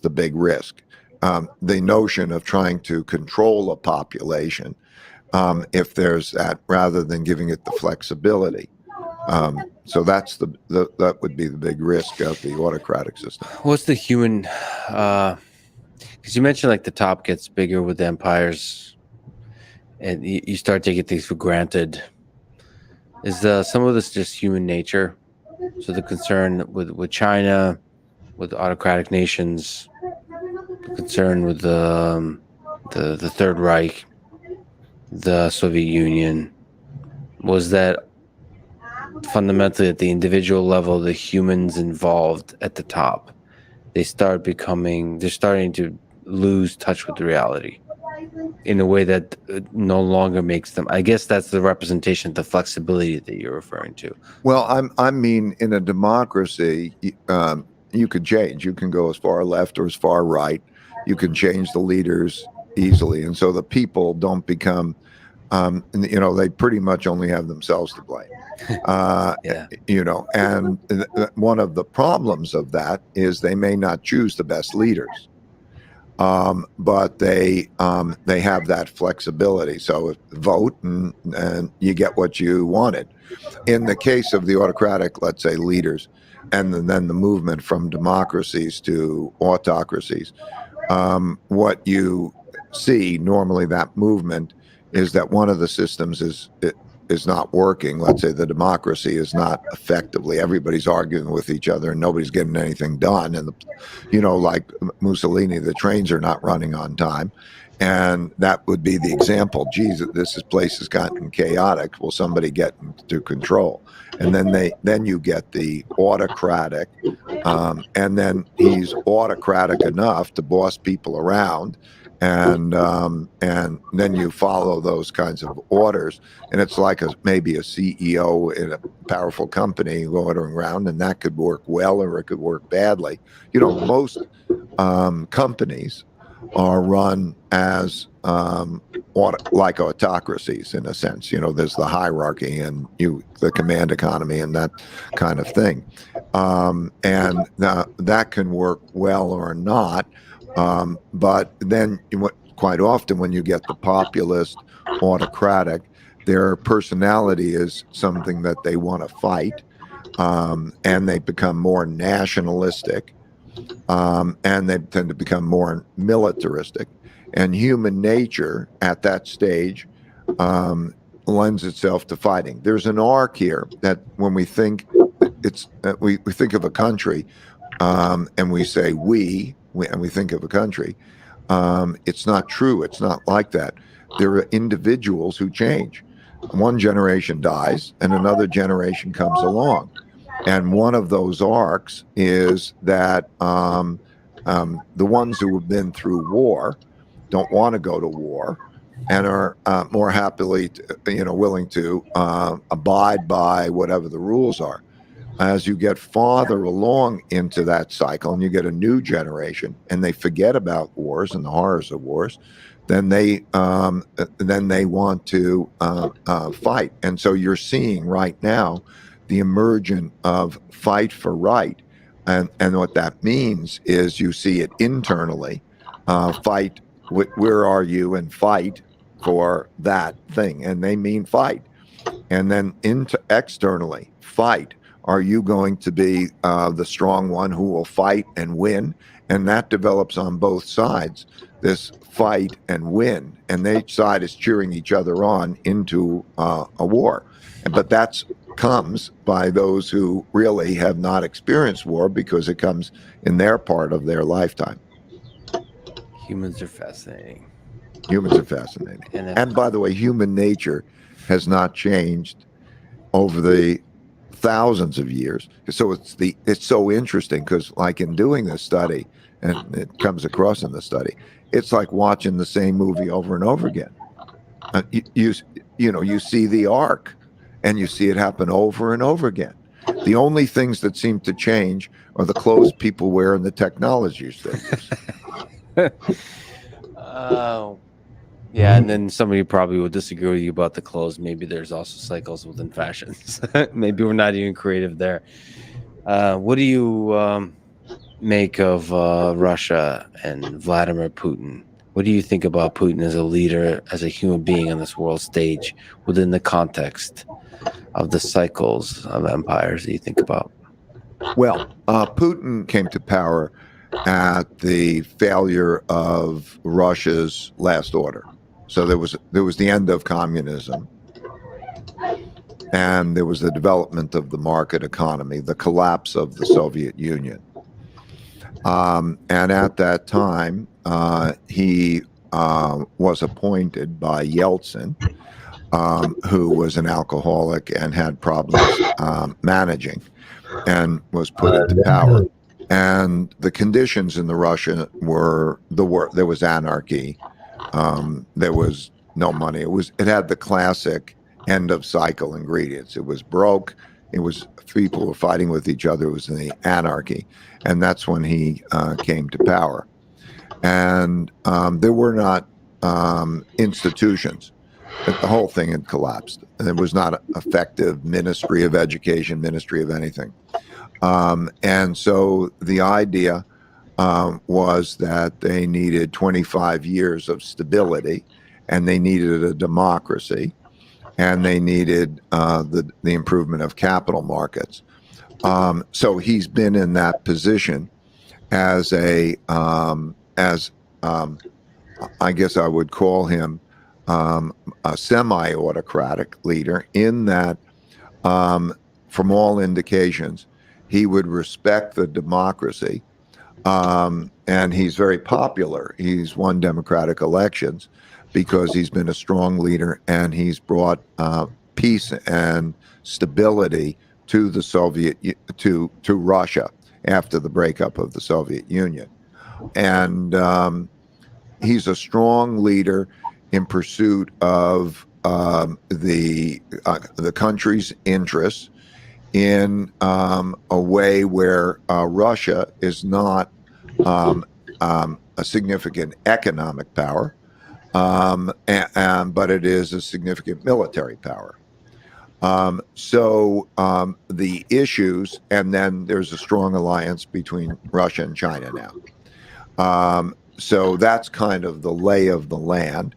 [SPEAKER 3] the big risk. The notion of trying to control a population, if there's that, rather than giving it the flexibility. So that's that would be the big risk of the autocratic system.
[SPEAKER 2] What's the human? Because you mentioned like the top gets bigger with empires, and you start taking things for granted. Is some of this just human nature? So the concern with China, with autocratic nations, the concern with the Third Reich, the Soviet Union, was that fundamentally at the individual level, the humans involved at the top, they're starting to lose touch with the reality in a way that no longer makes them. I guess that's the representation, the flexibility that you're referring to.
[SPEAKER 3] Well, I mean, in a democracy, you could change. You can go as far left or as far right. You can change the leaders easily, and so the people don't become. They pretty much only have themselves to blame.
[SPEAKER 2] Yeah.
[SPEAKER 3] And one of the problems of that is they may not choose the best leaders, but they have that flexibility. So vote and you get what you wanted. In the case of the autocratic, let's say, leaders, and then the movement from democracies to autocracies, what you see normally, that movement is that one of the systems is not working. Let's say the democracy is not effectively, everybody's arguing with each other and nobody's getting anything done. And, like Mussolini, the trains are not running on time. And that would be the example. Geez, this place has gotten chaotic. Will somebody get into control? And then you get the autocratic, and then he's autocratic enough to boss people around. And then you follow those kinds of orders, and it's like maybe a CEO in a powerful company ordering around, and that could work well or it could work badly. Most companies are run as like autocracies in a sense. There's the hierarchy and the command economy and that kind of thing, and that can work well or not. But then quite often when you get the populist autocratic, their personality is something that they want to fight, and they become more nationalistic, and they tend to become more militaristic. And human nature at that stage lends itself to fighting. There's an arc here that when we think we think of a country, and we say and we think of a country, it's not true. It's not like that. There are individuals who change. One generation dies and another generation comes along. And one of those arcs is that the ones who have been through war don't want to go to war and are more happily, willing to abide by whatever the rules are. As you get farther along into that cycle and you get a new generation and they forget about wars and the horrors of wars, then they want to fight. And so you're seeing right now the emergence of fight for right. And what that means is you see it internally, fight, where are you, and fight for that thing. And they mean fight. And then externally, fight. Are you going to be the strong one who will fight and win? And that develops on both sides. this fight and win, and each side is cheering each other on into a war. But that's comes by those who really have not experienced war, because it comes in their part of their lifetime.
[SPEAKER 2] Humans are fascinating.
[SPEAKER 3] Humans are fascinating. And by the way, human nature has not changed over the thousands of years. So it's so interesting, because like in doing this study, and it comes across in the study, it's like watching the same movie over and over again. You see the arc, and you see it happen over and over again. The only things that seem to change are the clothes people wear and the technologies they use.
[SPEAKER 2] Yeah, and then somebody probably would disagree with you about the clothes. Maybe there's also cycles within fashions. Maybe we're not even creative there. What do you make of Russia and Vladimir Putin? What do you think about Putin as a leader, as a human being on this world stage, within the context of the cycles of empires that you think about?
[SPEAKER 3] Well, Putin came to power at the failure of Russia's last order. So there was the end of communism, and there was the development of the market economy, the collapse of the Soviet Union. And at that time, he was appointed by Yeltsin, who was an alcoholic and had problems managing, and was put into power. And the conditions in the Russia were there was anarchy. There was no money. It had the classic end of cycle ingredients. It was broke. It was people were fighting with each other. It was the anarchy, and that's when he came to power. And there were not institutions. The whole thing had collapsed. There was not an effective Ministry of Education, Ministry of anything. And so the idea was that they needed 25 years of stability, and they needed a democracy, and they needed the improvement of capital markets. So he's been in that position as I guess I would call him a semi-autocratic leader, in that from all indications, he would respect the democracy, and he's very popular. He's won democratic elections because he's been a strong leader, and he's brought peace and stability to the to Russia after the breakup of the Soviet Union. And he's a strong leader in pursuit of the country's interests, in a way where Russia is not a significant economic power, but it is a significant military power. So the issues, and then there's a strong alliance between Russia and China now. So that's kind of the lay of the land.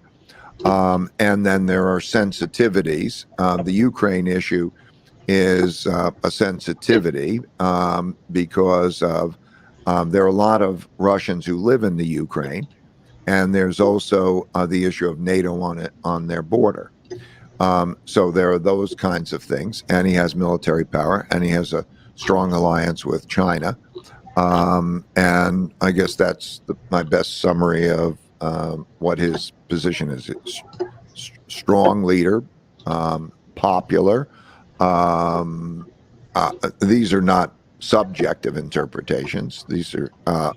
[SPEAKER 3] And then there are sensitivities. The Ukraine issue is a sensitivity because of there are a lot of Russians who live in the Ukraine, and there's also the issue of NATO on their border. So there are those kinds of things, and he has military power, and he has a strong alliance with China. And I guess that's my best summary of what his position is. It's strong leader, popular. These are not subjective interpretations. These are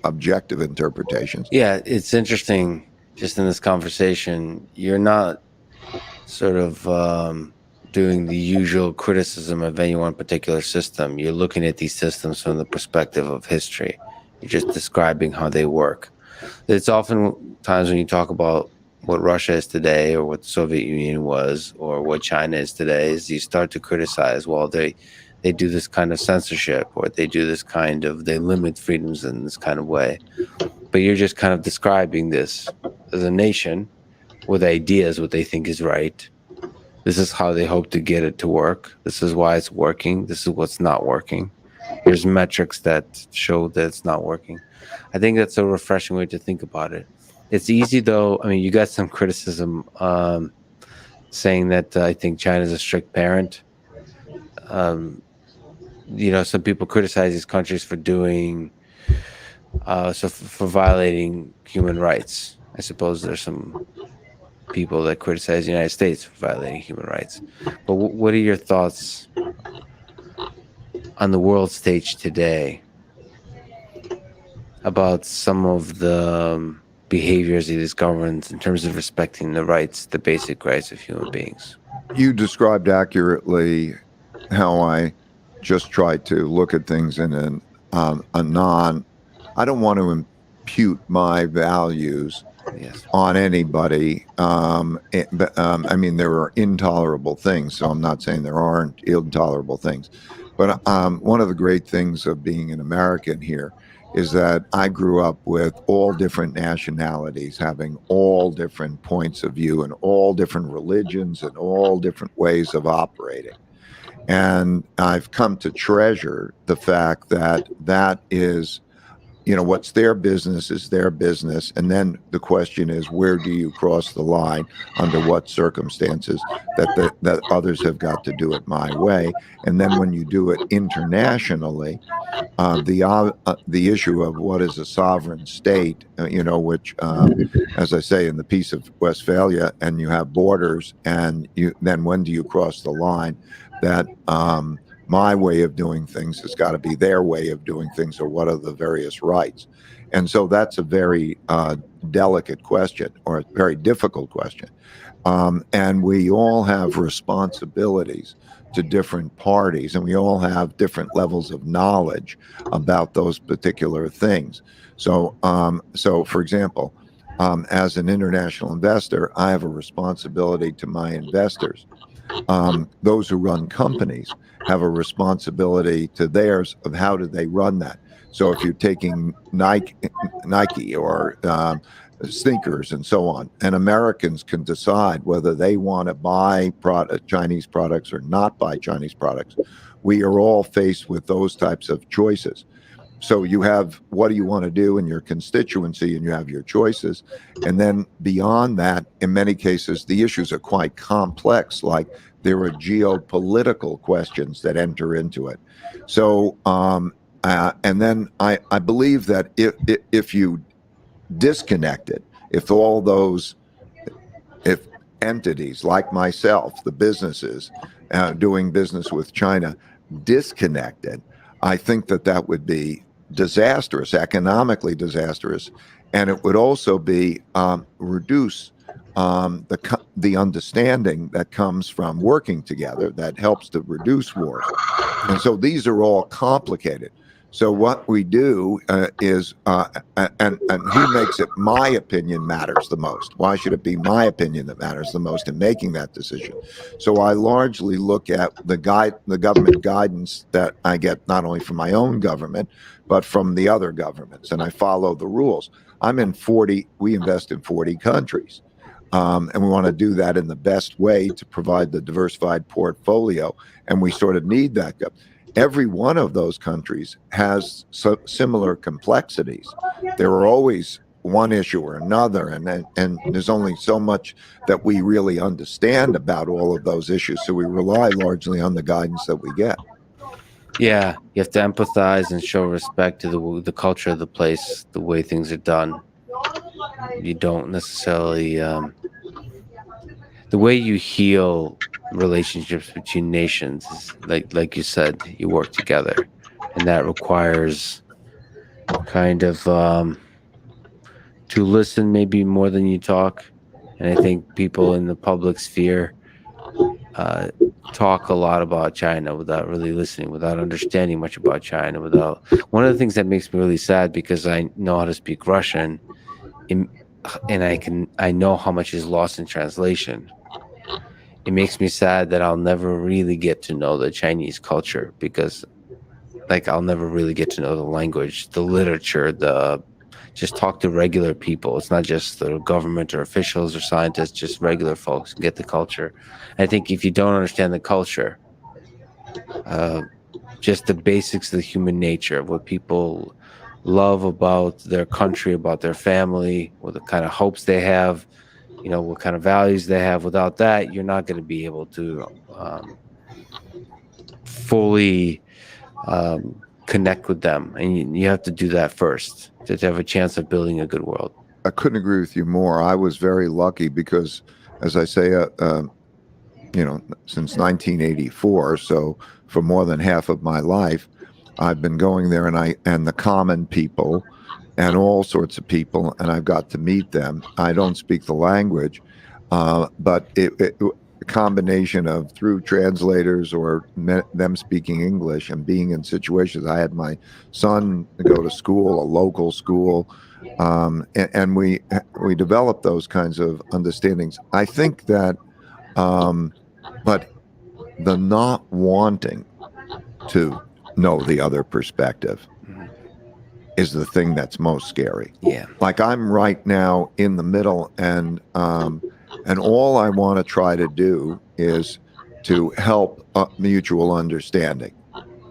[SPEAKER 3] objective interpretations.
[SPEAKER 2] Yeah, it's interesting just in this conversation, you're not sort of doing the usual criticism of any one particular system. You're looking at these systems from the perspective of history. You're just describing how they work. It's often times when you talk about what Russia is today, or what the Soviet Union was, or what China is today, is you start to criticize, well, they do this kind of censorship, or they do this kind of, they limit freedoms in this kind of way. But you're just kind of describing this as a nation with ideas, what they think is right. This is how they hope to get it to work. This is why it's working. This is what's not working. Here's metrics that show that it's not working. I think that's a refreshing way to think about it. It's easy though. I mean, you got some criticism saying that I think China's a strict parent. Um, some people criticize these countries for doing for violating human rights. I suppose there's some people that criticize the United States for violating human rights. But what are your thoughts on the world stage today about some of the behaviors of these governments in terms of respecting the basic rights of human beings?
[SPEAKER 3] You described accurately how I just try to look at things in a non. I don't want to impute my values
[SPEAKER 2] Yes.
[SPEAKER 3] on anybody. I mean, there are intolerable things, so I'm not saying there aren't intolerable things. But one of the great things of being an American here is that I grew up with all different nationalities having all different points of view and all different religions and all different ways of operating. And I've come to treasure the fact that that is, what's their business is their business. And then the question is, where do you cross the line, under what circumstances, that others have got to do it my way. And then when you do it internationally, the issue of what is a sovereign state, which, as I say, in the Peace of Westphalia, and you have borders, and then when do you cross the line? That my way of doing things has got to be their way of doing things, or what are the various rights? And so that's a very delicate question, or a very difficult question. And we all have responsibilities to different parties, and we all have different levels of knowledge about those particular things. So, for example, as an international investor, I have a responsibility to my investors. Those who run companies have a responsibility to theirs of how do they run that. So if you're taking Nike or sneakers and so on, and Americans can decide whether they want to buy Chinese products or not buy Chinese products. We are all faced with those types of choices. So you have, what do you want to do in your constituency, and you have your choices. And then beyond that, in many cases, the issues are quite complex, like there are geopolitical questions that enter into it. So, and then I believe that if you disconnect it, if entities like myself, the businesses doing business with China, disconnected, I think that would be disastrous, economically disastrous, and it would also be reduce the understanding that comes from working together that helps to reduce wars. And so these are all complicated. So what we do is, and who makes it my opinion matters the most? Why should it be my opinion that matters the most in making that decision? So I largely look at the government guidance that I get not only from my own government, but from the other governments, and I follow the rules. We invest in 40 countries. And we want to do that in the best way to provide the diversified portfolio. And we sort of need that. Every one of those countries has similar complexities. There are always one issue or another, and there's only so much that we really understand about all of those issues. So we rely largely on the guidance that we get.
[SPEAKER 2] Yeah, you have to empathize and show respect to the culture of the place, the way things are done. You don't necessarily the way you heal relationships between nations is like you said, you work together, and that requires kind of to listen maybe more than you talk. And I think people in the public sphere talk a lot about China without really listening, without understanding much about China. One of the things that makes me really sad, because I know how to speak Russian, and I know how much is lost in translation. It makes me sad that I'll never really get to know the Chinese culture, because I'll never really get to know the language, the literature, just talk to regular people. It's not just the government or officials or scientists, just regular folks, and get the culture. I think if you don't understand the culture, just the basics of the human nature, what people love about their country, about their family, what the kind of hopes they have, what kind of values they have. Without that, you're not going to be able to fully connect with them, and you have to do that first to have a chance of building a good world.
[SPEAKER 3] I couldn't agree with you more. I was very lucky because, as I say, since 1984, so for more than half of my life, I've been going there, and the common people and all sorts of people, and I've got to meet them. I don't speak the language, but a combination of through translators or them speaking English and being in situations. I had my son go to school, a local school, and we developed those kinds of understandings. I think that, but the not wanting to know the other perspective is the thing that's most scary.
[SPEAKER 2] Yeah.
[SPEAKER 3] Like I'm right now in the middle, and all I want to try to do is to help mutual understanding.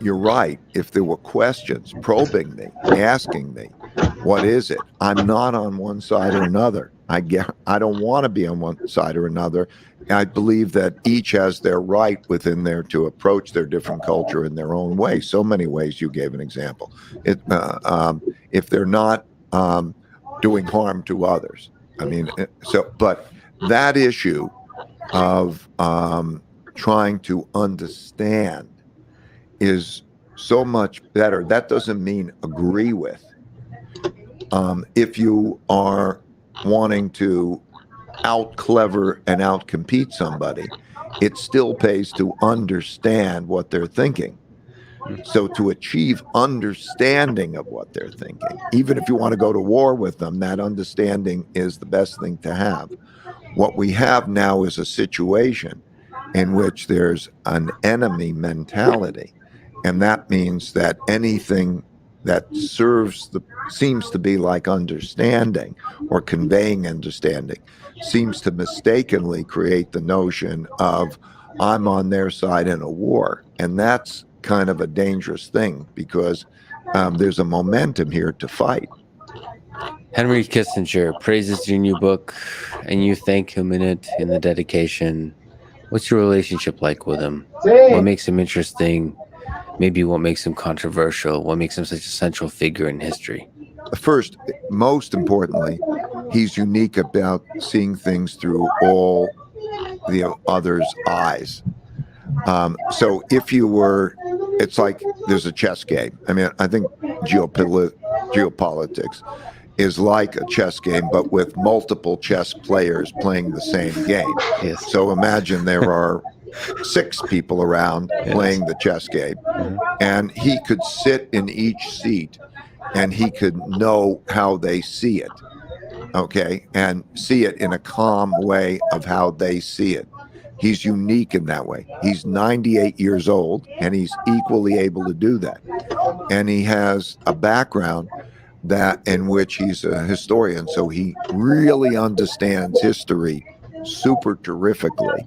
[SPEAKER 3] You're right. If there were questions probing me, asking me, what is it? I'm not on one side or another. I don't want to be on one side or another. I believe that each has their right within there to approach their different culture in their own way. So many ways. You gave an example. If they're not doing harm to others. I mean, but that issue of trying to understand is so much better. That doesn't mean agree with. If you are wanting to out clever and out compete somebody, it still pays to understand what they're thinking. So to achieve understanding of what they're thinking, even if you want to go to war with them, that understanding is the best thing to have. What we have now is a situation in which there's an enemy mentality. And that means that anything that seems to be like understanding or conveying understanding seems to mistakenly create the notion of I'm on their side in a war. And that's kind of a dangerous thing because there's a momentum here to fight.
[SPEAKER 2] Henry Kissinger praises your new book, and you thank him in it in the dedication. What's your relationship like with him? What makes him interesting? Maybe what makes him controversial? What makes him such a central figure in history?
[SPEAKER 3] First, most importantly, he's unique about seeing things through all the others' eyes. So if you were, it's like there's a chess game. I mean, I think geopolitics is like a chess game, but with multiple chess players playing the same game.
[SPEAKER 2] Yes.
[SPEAKER 3] So imagine there are 6 people around playing the chess game, and he could sit in each seat and he could know how they see it, okay, and see it in a calm way of how they see it. He's unique in that way. He's 98 years old, and he's equally able to do that. And he has a background that in which he's a historian, so he really understands history super terrifically.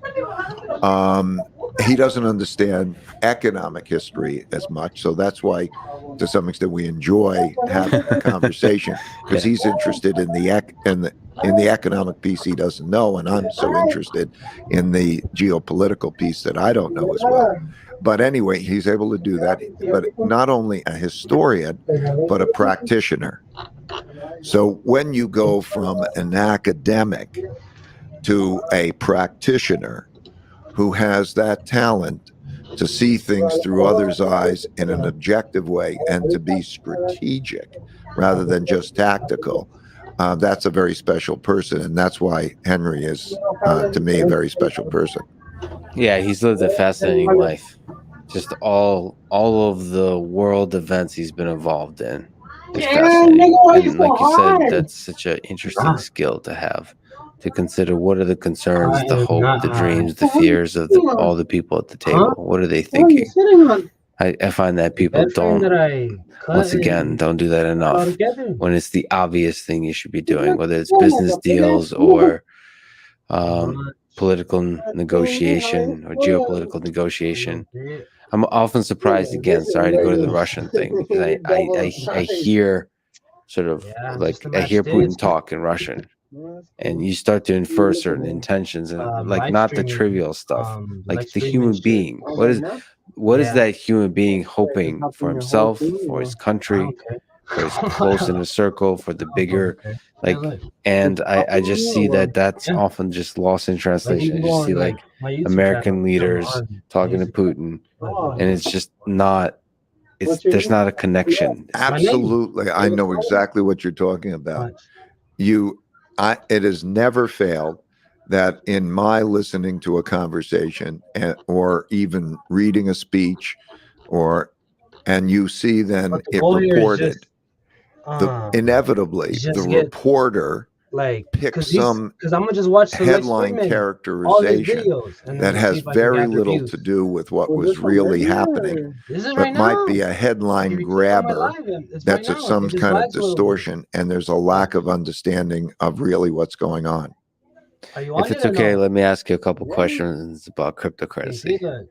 [SPEAKER 3] He doesn't understand economic history as much, so that's why, to some extent, we enjoy having a conversation because he's interested in the economic piece he doesn't know, and I'm so interested in the geopolitical piece that I don't know as well. But anyway, he's able to do that. But not only a historian, but a practitioner. So when you go from an academic to a practitioner who has that talent to see things through others' eyes in an objective way and to be strategic rather than just tactical, that's a very special person. And that's why Henry is, to me, a very special person.
[SPEAKER 2] Yeah, he's lived a fascinating life. Just all of the world events he's been involved in is fascinating. And like you said, that's such an interesting skill to have, to consider what are the concerns, the hope, the dreams, the fears of all the people at the table. What are they thinking? I find that people don't do that enough when it's the obvious thing you should be doing, whether it's business deals or political negotiation or geopolitical negotiation. I'm often surprised, again, sorry to go to the Russian thing, because I hear sort of
[SPEAKER 1] Yeah,
[SPEAKER 2] like
[SPEAKER 1] just
[SPEAKER 2] I
[SPEAKER 1] imagine
[SPEAKER 2] hear Putin
[SPEAKER 1] this.
[SPEAKER 2] talk in Russian, and you start to infer certain intentions, and like
[SPEAKER 1] Live
[SPEAKER 2] not the
[SPEAKER 1] streaming,
[SPEAKER 2] trivial stuff,
[SPEAKER 1] live
[SPEAKER 2] like the
[SPEAKER 1] streaming
[SPEAKER 2] human
[SPEAKER 1] shit.
[SPEAKER 2] being. What is
[SPEAKER 1] Yeah,
[SPEAKER 2] that human being hoping for himself, for his
[SPEAKER 1] I
[SPEAKER 2] country,
[SPEAKER 1] don't care.
[SPEAKER 2] for his close inner circle, for the
[SPEAKER 1] I don't
[SPEAKER 2] bigger,
[SPEAKER 1] care. Yeah,
[SPEAKER 2] like,
[SPEAKER 1] look,
[SPEAKER 2] and I just see that that's
[SPEAKER 1] yeah,
[SPEAKER 2] often just lost in
[SPEAKER 1] like you
[SPEAKER 2] translation.
[SPEAKER 1] can
[SPEAKER 2] I
[SPEAKER 1] go
[SPEAKER 2] just see
[SPEAKER 1] on like
[SPEAKER 2] like
[SPEAKER 1] my YouTube
[SPEAKER 2] American
[SPEAKER 1] channel,
[SPEAKER 2] leaders talking to Putin, and it's just not. There's not a connection.
[SPEAKER 1] my name.
[SPEAKER 3] Absolutely. I know exactly what you're talking about. It has never failed that in my listening to a conversation or even reading a speech and you see then
[SPEAKER 1] But the
[SPEAKER 3] it
[SPEAKER 1] goal here is
[SPEAKER 3] reported,
[SPEAKER 1] just,
[SPEAKER 3] inevitably the
[SPEAKER 1] just get
[SPEAKER 3] reporter
[SPEAKER 1] like,
[SPEAKER 3] picks some
[SPEAKER 1] because I'm gonna just watch the Lex
[SPEAKER 3] headline
[SPEAKER 1] Fridman, all his
[SPEAKER 3] characterization
[SPEAKER 1] videos, and
[SPEAKER 3] that
[SPEAKER 1] then see
[SPEAKER 3] has
[SPEAKER 1] if I can
[SPEAKER 3] very
[SPEAKER 1] gather
[SPEAKER 3] little
[SPEAKER 1] views.
[SPEAKER 3] to do with what was really happening,
[SPEAKER 1] This is
[SPEAKER 3] but
[SPEAKER 1] right
[SPEAKER 3] might
[SPEAKER 1] now.
[SPEAKER 3] be a
[SPEAKER 1] If
[SPEAKER 3] headline
[SPEAKER 1] you click on my
[SPEAKER 3] grabber
[SPEAKER 1] live, it's
[SPEAKER 3] that's
[SPEAKER 1] right now.
[SPEAKER 3] some
[SPEAKER 1] It just
[SPEAKER 3] kind of
[SPEAKER 1] lags a little bit.
[SPEAKER 3] distortion, and there's a lack of understanding of really what's going on.
[SPEAKER 1] Are you on
[SPEAKER 2] If it's
[SPEAKER 1] it or
[SPEAKER 2] okay,
[SPEAKER 1] no?
[SPEAKER 2] let me ask you a couple questions about
[SPEAKER 1] Okay,
[SPEAKER 2] cryptocurrency.
[SPEAKER 1] good.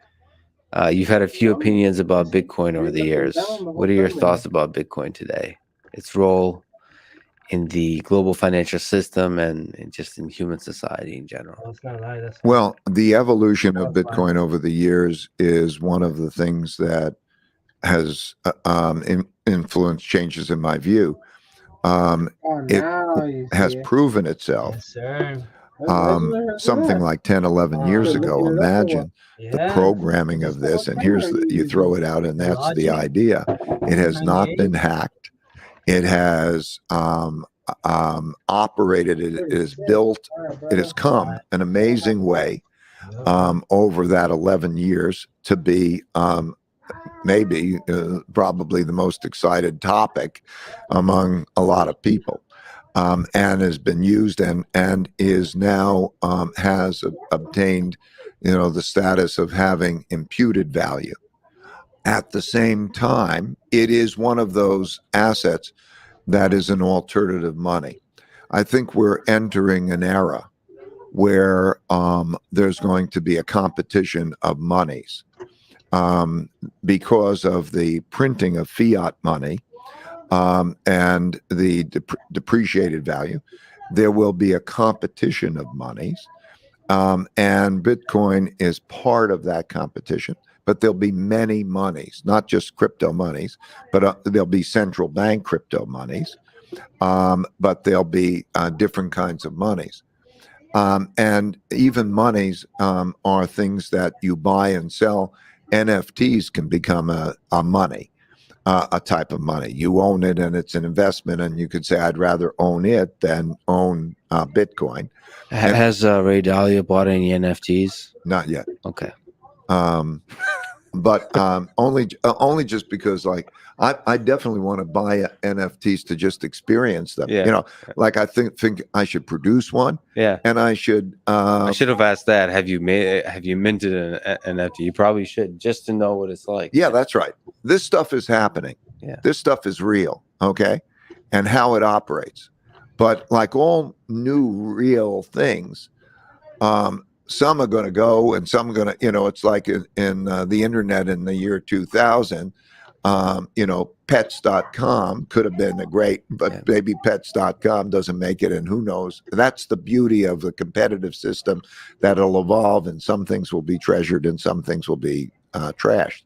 [SPEAKER 2] You've had a few opinions about Bitcoin over the years. What are your thoughts about Bitcoin today? Its role in the global financial system and just in human society in general?
[SPEAKER 1] Oh, it's not lie. That's
[SPEAKER 3] Well, the evolution of Bitcoin over the years is one of the things that has influenced changes in my view. It has proven itself.
[SPEAKER 1] yes, sir.
[SPEAKER 3] Something like 10, 11 years ago. Imagine the
[SPEAKER 1] Yeah.
[SPEAKER 3] programming of this, and you throw it out, and that's the idea. It has not been hacked. It has operated. It is built. It has come an amazing way over that 11 years to be maybe probably the most excited topic among a lot of people, and has been used and is now has obtained the status of having imputed value. At the same time, it is one of those assets that is an alternative money. I think we're entering an era where there's going to be a competition of monies because of the printing of fiat money and the depreciated value. There will be a competition of monies, and Bitcoin is part of that competition. But there'll be many monies, not just crypto monies, but there'll be central bank crypto monies, but there'll be different kinds of monies. And even monies are things that you buy and sell. NFTs can become a money, a type of money. You own it and it's an investment, and you could say, I'd rather own it than own Bitcoin.
[SPEAKER 2] Has Ray Dalio bought any NFTs?
[SPEAKER 3] Not yet.
[SPEAKER 2] Okay.
[SPEAKER 3] But only just because, like, I definitely want to buy NFTs to just experience them.
[SPEAKER 2] Yeah.
[SPEAKER 3] Like I think I should produce one.
[SPEAKER 2] Yeah.
[SPEAKER 3] And I should.
[SPEAKER 2] I should have asked that. Have you minted an NFT? You probably should, just to know what it's like.
[SPEAKER 3] Yeah, that's right. This stuff is happening.
[SPEAKER 2] Yeah.
[SPEAKER 3] This stuff is real. Okay, and how it operates. But like all new real things, some are going to go and some are going to, it's like in the internet in the year 2000, pets.com could have been but maybe pets.com doesn't make it. And who knows? That's the beauty of the competitive system, that it'll evolve, and some things will be treasured and some things will be trashed.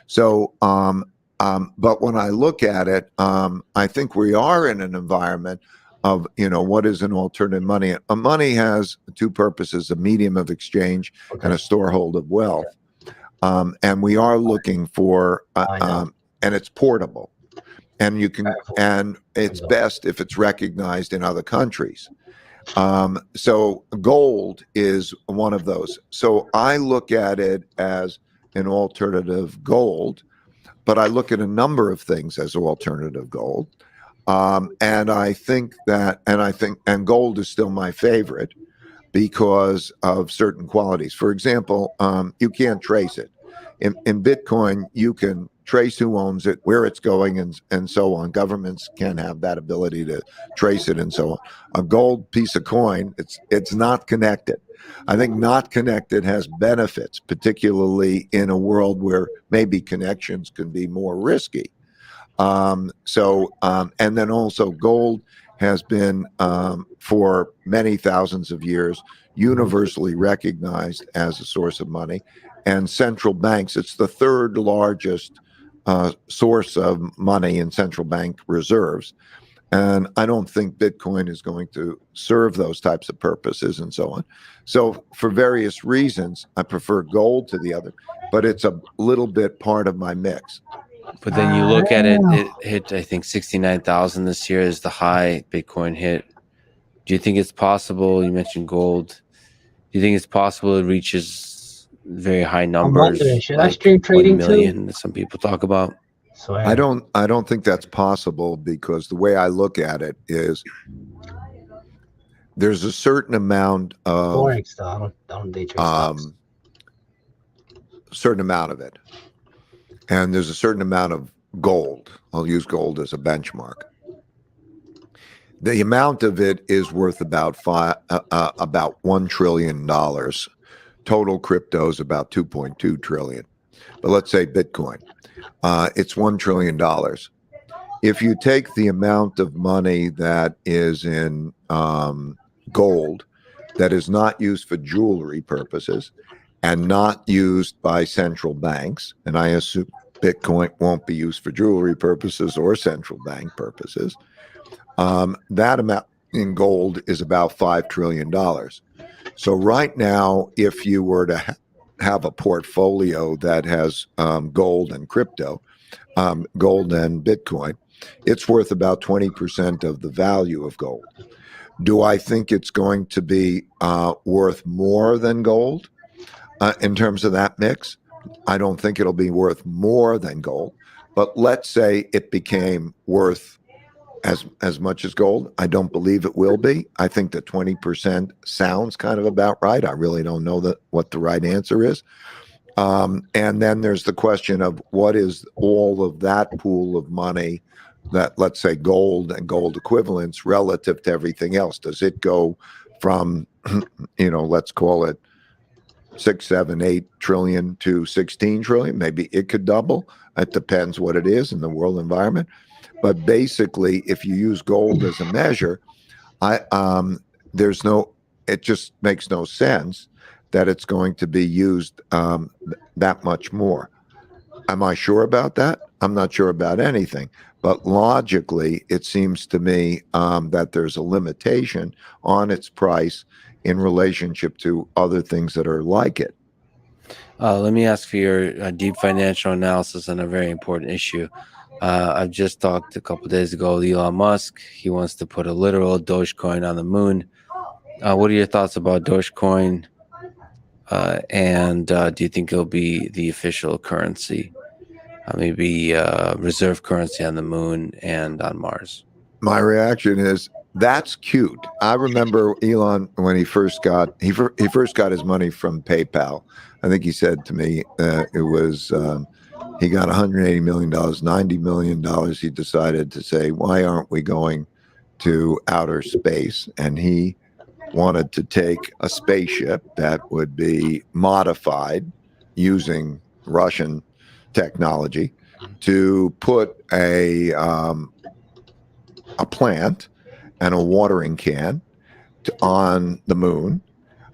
[SPEAKER 3] So, but when I look at it, I think we are in an environment of, what is an alternative money. A money has two purposes: a medium of exchange and a storehold of wealth. And we are looking for, and it's portable, and and it's best if it's recognized in other countries. So gold is one of those. So I look at it as an alternative gold, but I look at a number of things as alternative gold. And gold is still my favorite because of certain qualities. For example, you can't trace it. In Bitcoin, you can trace who owns it, where it's going, and so on. Governments can have that ability to trace it and so on. A gold piece of coin, it's not connected. I think not connected has benefits, particularly in a world where maybe connections can be more risky. And then also gold has been for many thousands of years universally recognized as a source of money. And central banks, it's the third largest source of money in central bank reserves. And I don't think Bitcoin is going to serve those types of purposes and so on. So for various reasons, I prefer gold to the other, but it's a little bit part of my mix.
[SPEAKER 2] But then you look at it, it hit, I think, 69,000 this year is the high Bitcoin hit. Do you think it's possible? You mentioned gold. Do you think it's possible it reaches very high numbers?
[SPEAKER 1] wondering, should I stream
[SPEAKER 2] 1
[SPEAKER 1] trading
[SPEAKER 2] million that some people talk about?
[SPEAKER 1] Swear.
[SPEAKER 3] I don't think that's possible, because the way I look at it is there's a certain amount of
[SPEAKER 1] Forex though. I don't day trade stocks.
[SPEAKER 3] certain amount of it, and there's a certain amount of gold. I'll use gold as a benchmark. The amount of it is worth about $1 trillion. Total crypto is about 2.2 trillion. But let's say Bitcoin, it's $1 trillion. If you take the amount of money that is in gold that is not used for jewelry purposes and not used by central banks, and I assume Bitcoin won't be used for jewelry purposes or central bank purposes, that amount in gold is about $5 trillion. So right now, if you were to have a portfolio that has gold and crypto, gold and Bitcoin, it's worth about 20% of the value of gold. Do I think it's going to be worth more than gold in terms of that mix? I don't think it'll be worth more than gold, but let's say it became worth as much as gold. I don't believe it will be. I think that 20% sounds kind of about right. I really don't know what the right answer is. And then there's the question of what is all of that pool of money, that, let's say, gold and gold equivalents, relative to everything else. Does it go from, let's call it 6, 7, 8 trillion to 16 trillion? Maybe it could double. It depends what it is in the world environment. But basically, if you use gold as a measure, it just makes no sense that it's going to be used that much more. Am I sure about that? I'm not sure about anything. But logically, it seems to me that there's a limitation on its price in relationship to other things that are like it.
[SPEAKER 2] Let me ask for your deep financial analysis on a very important issue. I've just talked a couple of days ago with Elon Musk. He wants to put a literal Dogecoin on the moon. What are your thoughts about Dogecoin? And do you think it'll be the official currency? Maybe reserve currency on the moon and on Mars?
[SPEAKER 3] My reaction is, that's cute. I remember Elon when he first got his money from PayPal. I think he said to me it was he got $180 million, $90 million. He decided to say, why aren't we going to outer space? And he wanted to take a spaceship that would be modified using Russian technology to put a plant and a watering can on the moon,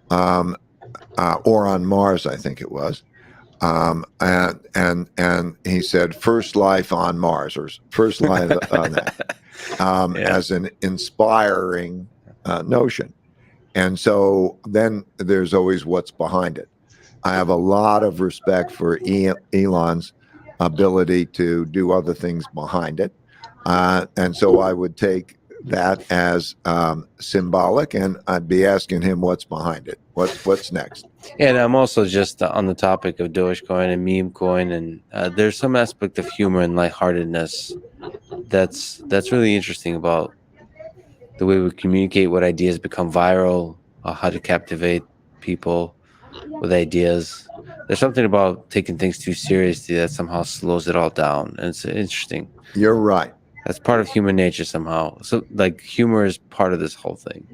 [SPEAKER 3] or on Mars, I think it was. And he said, first life on Mars, or first life on that, as an inspiring notion. And so then there's always what's behind it. I have a lot of respect for Elon's ability to do other things behind it. And so I would take that as symbolic, and I'd be asking him what's behind it. What's next?
[SPEAKER 2] And I'm also just on the topic of Dogecoin and meme coin, and there's some aspect of humor and lightheartedness that's really interesting about the way we communicate, what ideas become viral, how to captivate people with ideas. There's something about taking things too seriously that somehow slows it all down, and it's interesting.
[SPEAKER 3] You're right.
[SPEAKER 2] That's part of human nature somehow. So, like, humor is part of this whole thing.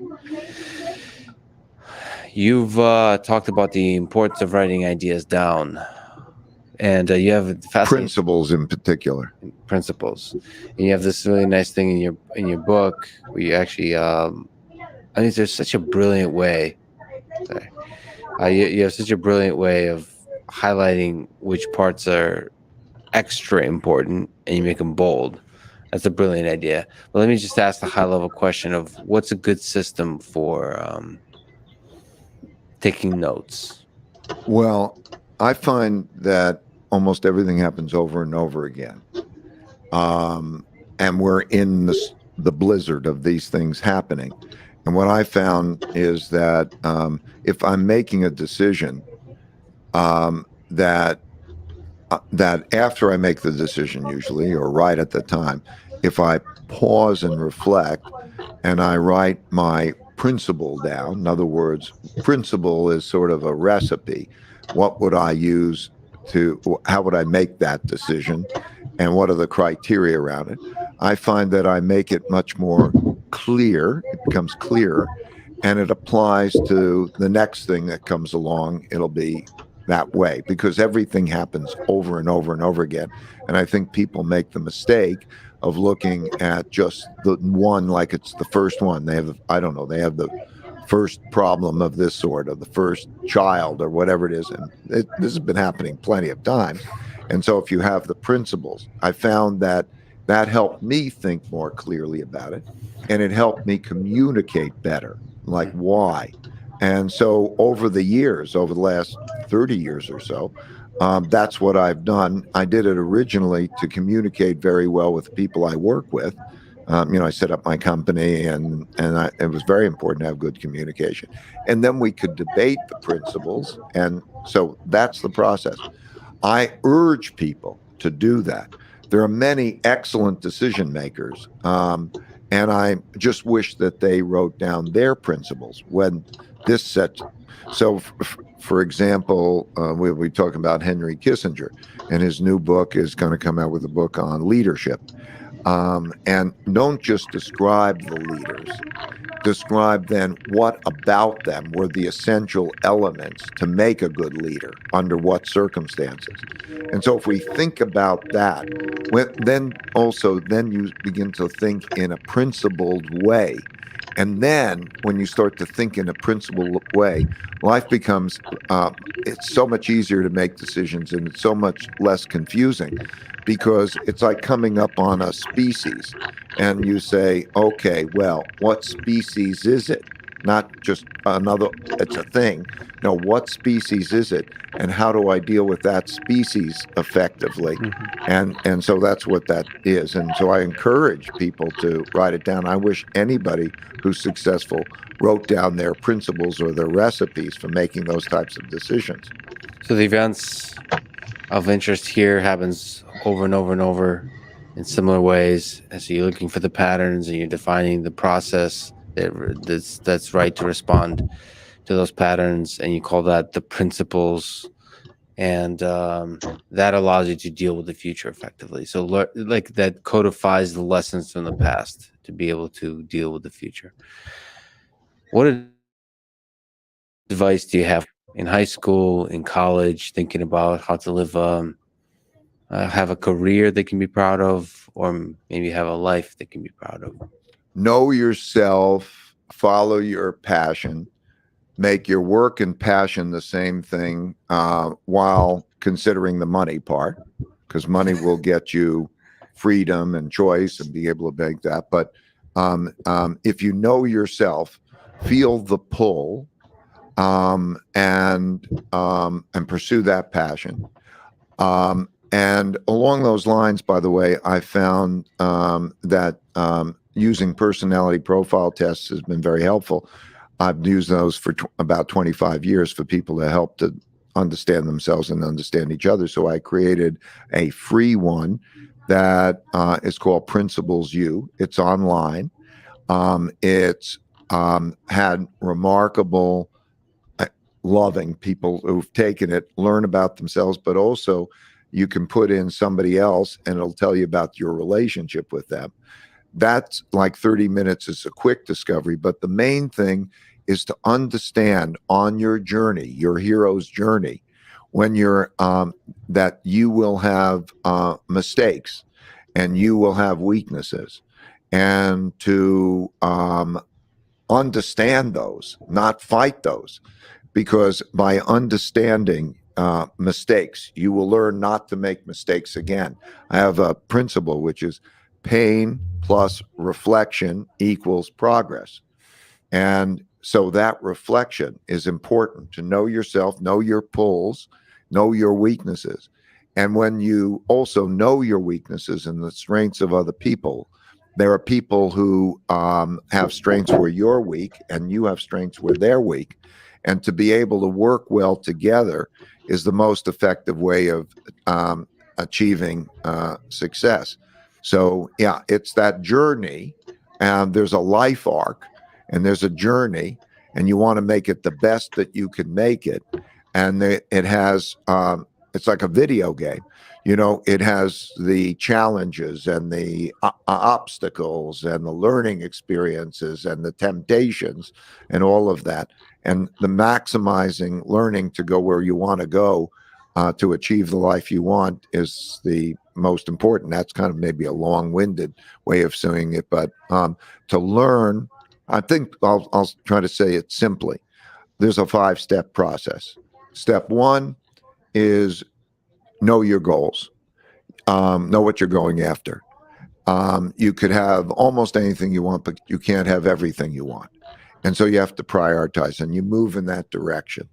[SPEAKER 2] You've talked about the importance of writing ideas down. And you have fascinating
[SPEAKER 3] Principles in particular.
[SPEAKER 2] principles. And you have this really nice thing in your book where you actually, I mean, there's such a brilliant way. Sorry, you have such a brilliant way of highlighting which parts are extra important, and you make them bold. That's a brilliant idea. But let me just ask the high level question of what's a good system for taking notes?
[SPEAKER 3] Well, I find that almost everything happens over and over again. And we're in the blizzard of these things happening. And what I found is that if I'm making a decision, that after I make the decision, usually, or right at the time, if I pause and reflect, and I write my principle down. In other words, principle is sort of a recipe. What would I use how would I make that decision? And what are the criteria around it? I find that I make it much more clear. It becomes clearer, and it applies to the next thing that comes along. It'll be that way because everything happens over and over and over again. And I think people make the mistake of looking at just the one like it's the first one. They have, I don't know, they have the first problem of this sort or the first child or whatever it is. And this has been happening plenty of times. And so if you have the principles, I found that helped me think more clearly about it. And it helped me communicate better, like why. And so over the years, over the last 30 years or so, that's what I've done. I did it originally to communicate very well with the people I work with. I set up my company, and it was very important to have good communication. And then we could debate the principles. And so that's the process. I urge people to do that. There are many excellent decision makers, and I just wish that they wrote down their principles when this sets. So, for example, we talk about Henry Kissinger, and his new book is going to come out with a book on leadership. And don't just describe the leaders, describe then what about them were the essential elements to make a good leader under what circumstances. And so if we think about that, then you begin to think in a principled way. And then when you start to think in a principled way, life becomes, it's so much easier to make decisions, and it's so much less confusing because it's like coming up on a species and you say, okay, well, what species is it? Not just another, it's a thing. No, what species is it? And how do I deal with that species effectively? Mm-hmm. And so that's what that is. And so I encourage people to write it down. I wish anybody who's successful wrote down their principles or their recipes for making those types of decisions.
[SPEAKER 2] So the events of interest here happens over and over and over in similar ways. And so you're looking for the patterns and you're defining the process that's right to respond to those patterns, and you call that the principles, and that allows you to deal with the future effectively. So like that codifies the lessons from the past to be able to deal with the future. What advice do you have in high school, in college, thinking about how to live, have a career they can be proud of, or maybe have a life they can be proud of?
[SPEAKER 3] Know yourself, follow your passion, make your work and passion the same thing while considering the money part, because money will get you freedom and choice and be able to make that. But if you know yourself, feel the pull, and pursue that passion. And along those lines, by the way, I found that using personality profile tests has been very helpful. I've used those for about 25 years for people to help to understand themselves and understand each other. So I created a free one that is called Principles U. It's online. It's had remarkable, loving people who've taken it, learn about themselves, but also you can put in somebody else and it'll tell you about your relationship with them. That's like 30 minutes is a quick discovery, but the main thing is to understand on your journey, your hero's journey, when you're that you will have mistakes and you will have weaknesses, and to understand those, not fight those, because by understanding mistakes, you will learn not to make mistakes again. I have a principle which is pain plus reflection equals progress. And so that reflection is important, to know yourself, know your pulls, know your weaknesses. And when you also know your weaknesses and the strengths of other people, there are people who have strengths where you're weak and you have strengths where they're weak. And to be able to work well together is the most effective way of achieving success. So, yeah, it's that journey. And there's a life arc and there's a journey, and you want to make it the best that you can make it. And it has, it's like a video game. It has the challenges and the obstacles and the learning experiences and the temptations and all of that. And the maximizing learning to go where you want to go to achieve the life you want is the most important. That's kind of maybe a long-winded way of saying it, but to learn, I think I'll try to say it simply. There's a 5-step process. Step 1 is know your goals. Know what you're going after. You could have almost anything you want, but you can't have everything you want. And so you have to prioritize, and you move in that direction.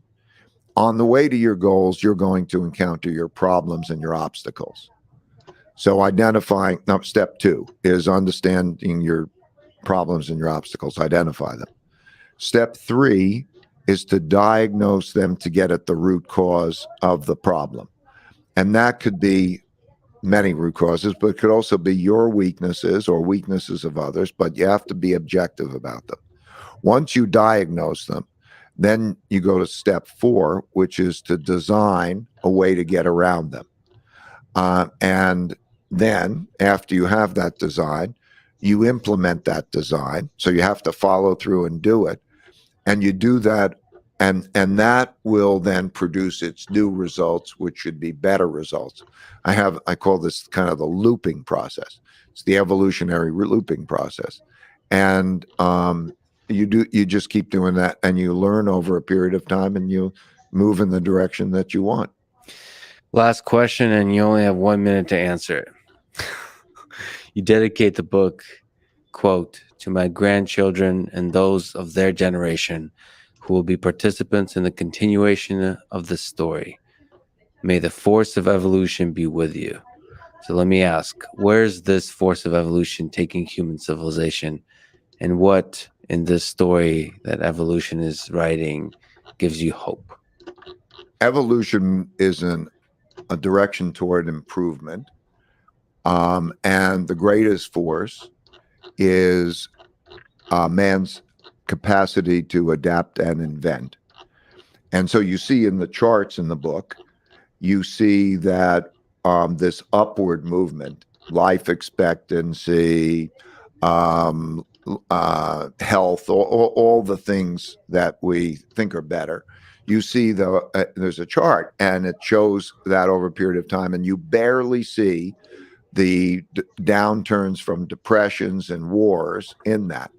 [SPEAKER 3] On the way to your goals, you're going to encounter your problems and your obstacles. So step 2 is understanding your problems and your obstacles, identify them. Step 3 is to diagnose them to get at the root cause of the problem. And that could be many root causes, but it could also be your weaknesses or weaknesses of others, but you have to be objective about them. Once you diagnose them, then you go to step 4, which is to design a way to get around them. And then after you have that design, you implement that design. So you have to follow through and do it. And you do that, and that will then produce its new results, which should be better results. I call this kind of the looping process. It's the evolutionary looping process. And you just keep doing that, and you learn over a period of time, and you move in the direction that you want.
[SPEAKER 2] Last question, and you only have 1 minute to answer it. You dedicate the book, quote, to my grandchildren and those of their generation who will be participants in the continuation of this story. May the force of evolution be with you. So let me ask, where's this force of evolution taking human civilization? And what in this story that evolution is writing gives you hope?
[SPEAKER 3] Evolution is a direction toward improvement. And the greatest force is man's capacity to adapt and invent. And so you see in the charts in the book, you see that this upward movement, life expectancy, health, all the things that we think are better. You see there's a chart, and it shows that over a period of time, and you barely see the downturns from depressions and wars in that.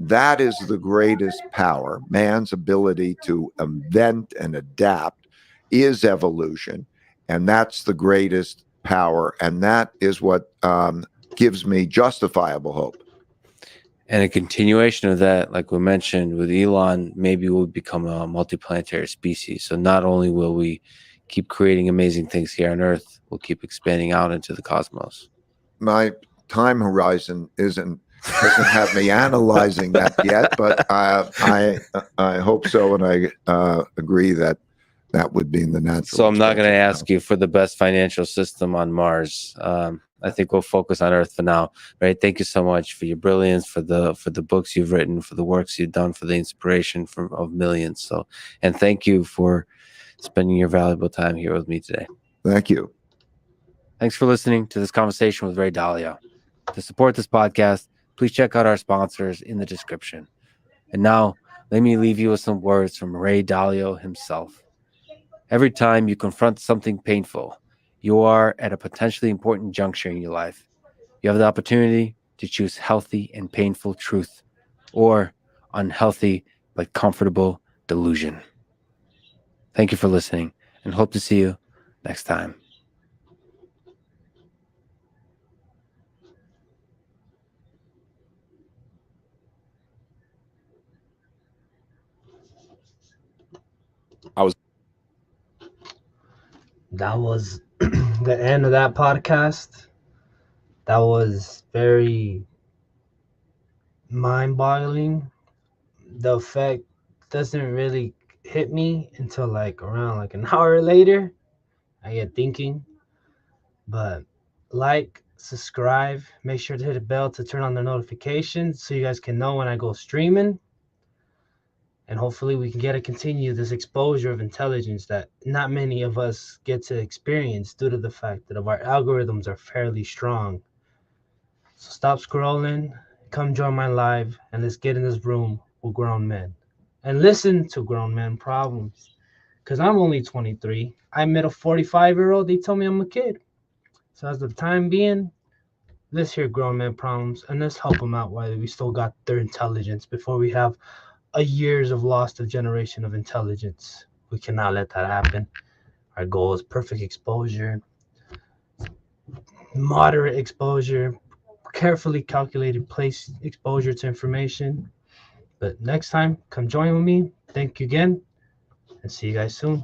[SPEAKER 3] That is the greatest power. Man's ability to invent and adapt is evolution, and that's the greatest power, and that is what gives me justifiable hope.
[SPEAKER 2] And a continuation of that, like we mentioned with Elon, maybe we'll become a multiplanetary species. So not only will we keep creating amazing things here on Earth, we'll keep expanding out into the cosmos.
[SPEAKER 3] My time horizon doesn't have me analyzing that yet, but I hope so, and I agree that would be in the natural.
[SPEAKER 2] So I'm not going to ask you for the best financial system on Mars. I think we'll focus on Earth for now. Right? Thank you so much for your brilliance, for the books you've written, for the works you've done, for the inspiration of millions. So, and thank you for spending your valuable time here with me today.
[SPEAKER 3] Thank you.
[SPEAKER 2] Thanks for listening to this conversation with Ray Dalio. To support this podcast, please check out our sponsors in the description. And now, let me leave you with some words from Ray Dalio himself. Every time you confront something painful, you are at a potentially important juncture in your life. You have the opportunity to choose healthy and painful truth or unhealthy but comfortable delusion. Thank you for listening and hope to see you next time.
[SPEAKER 1] That was the end of that podcast. That was very mind-boggling. The effect doesn't really hit me until like around like an hour later. I get thinking, but like, subscribe, make sure to hit a bell to turn on the notifications so you guys can know when I go streaming. And hopefully we can get to continue this exposure of intelligence that not many of us get to experience due to the fact that our algorithms are fairly strong. So stop scrolling, come join my live, and let's get in this room with grown men and listen to grown men problems. Because I'm only 23. I met a 45-year-old. They tell me I'm a kid. So as the time being, let's hear grown men problems and let's help them out while we still got their intelligence before we have a years of lost of generation of intelligence. We cannot let that happen. Our goal is perfect exposure, moderate exposure, carefully calculated place exposure to information. But next time, come join with me. Thank you again, and see you guys soon.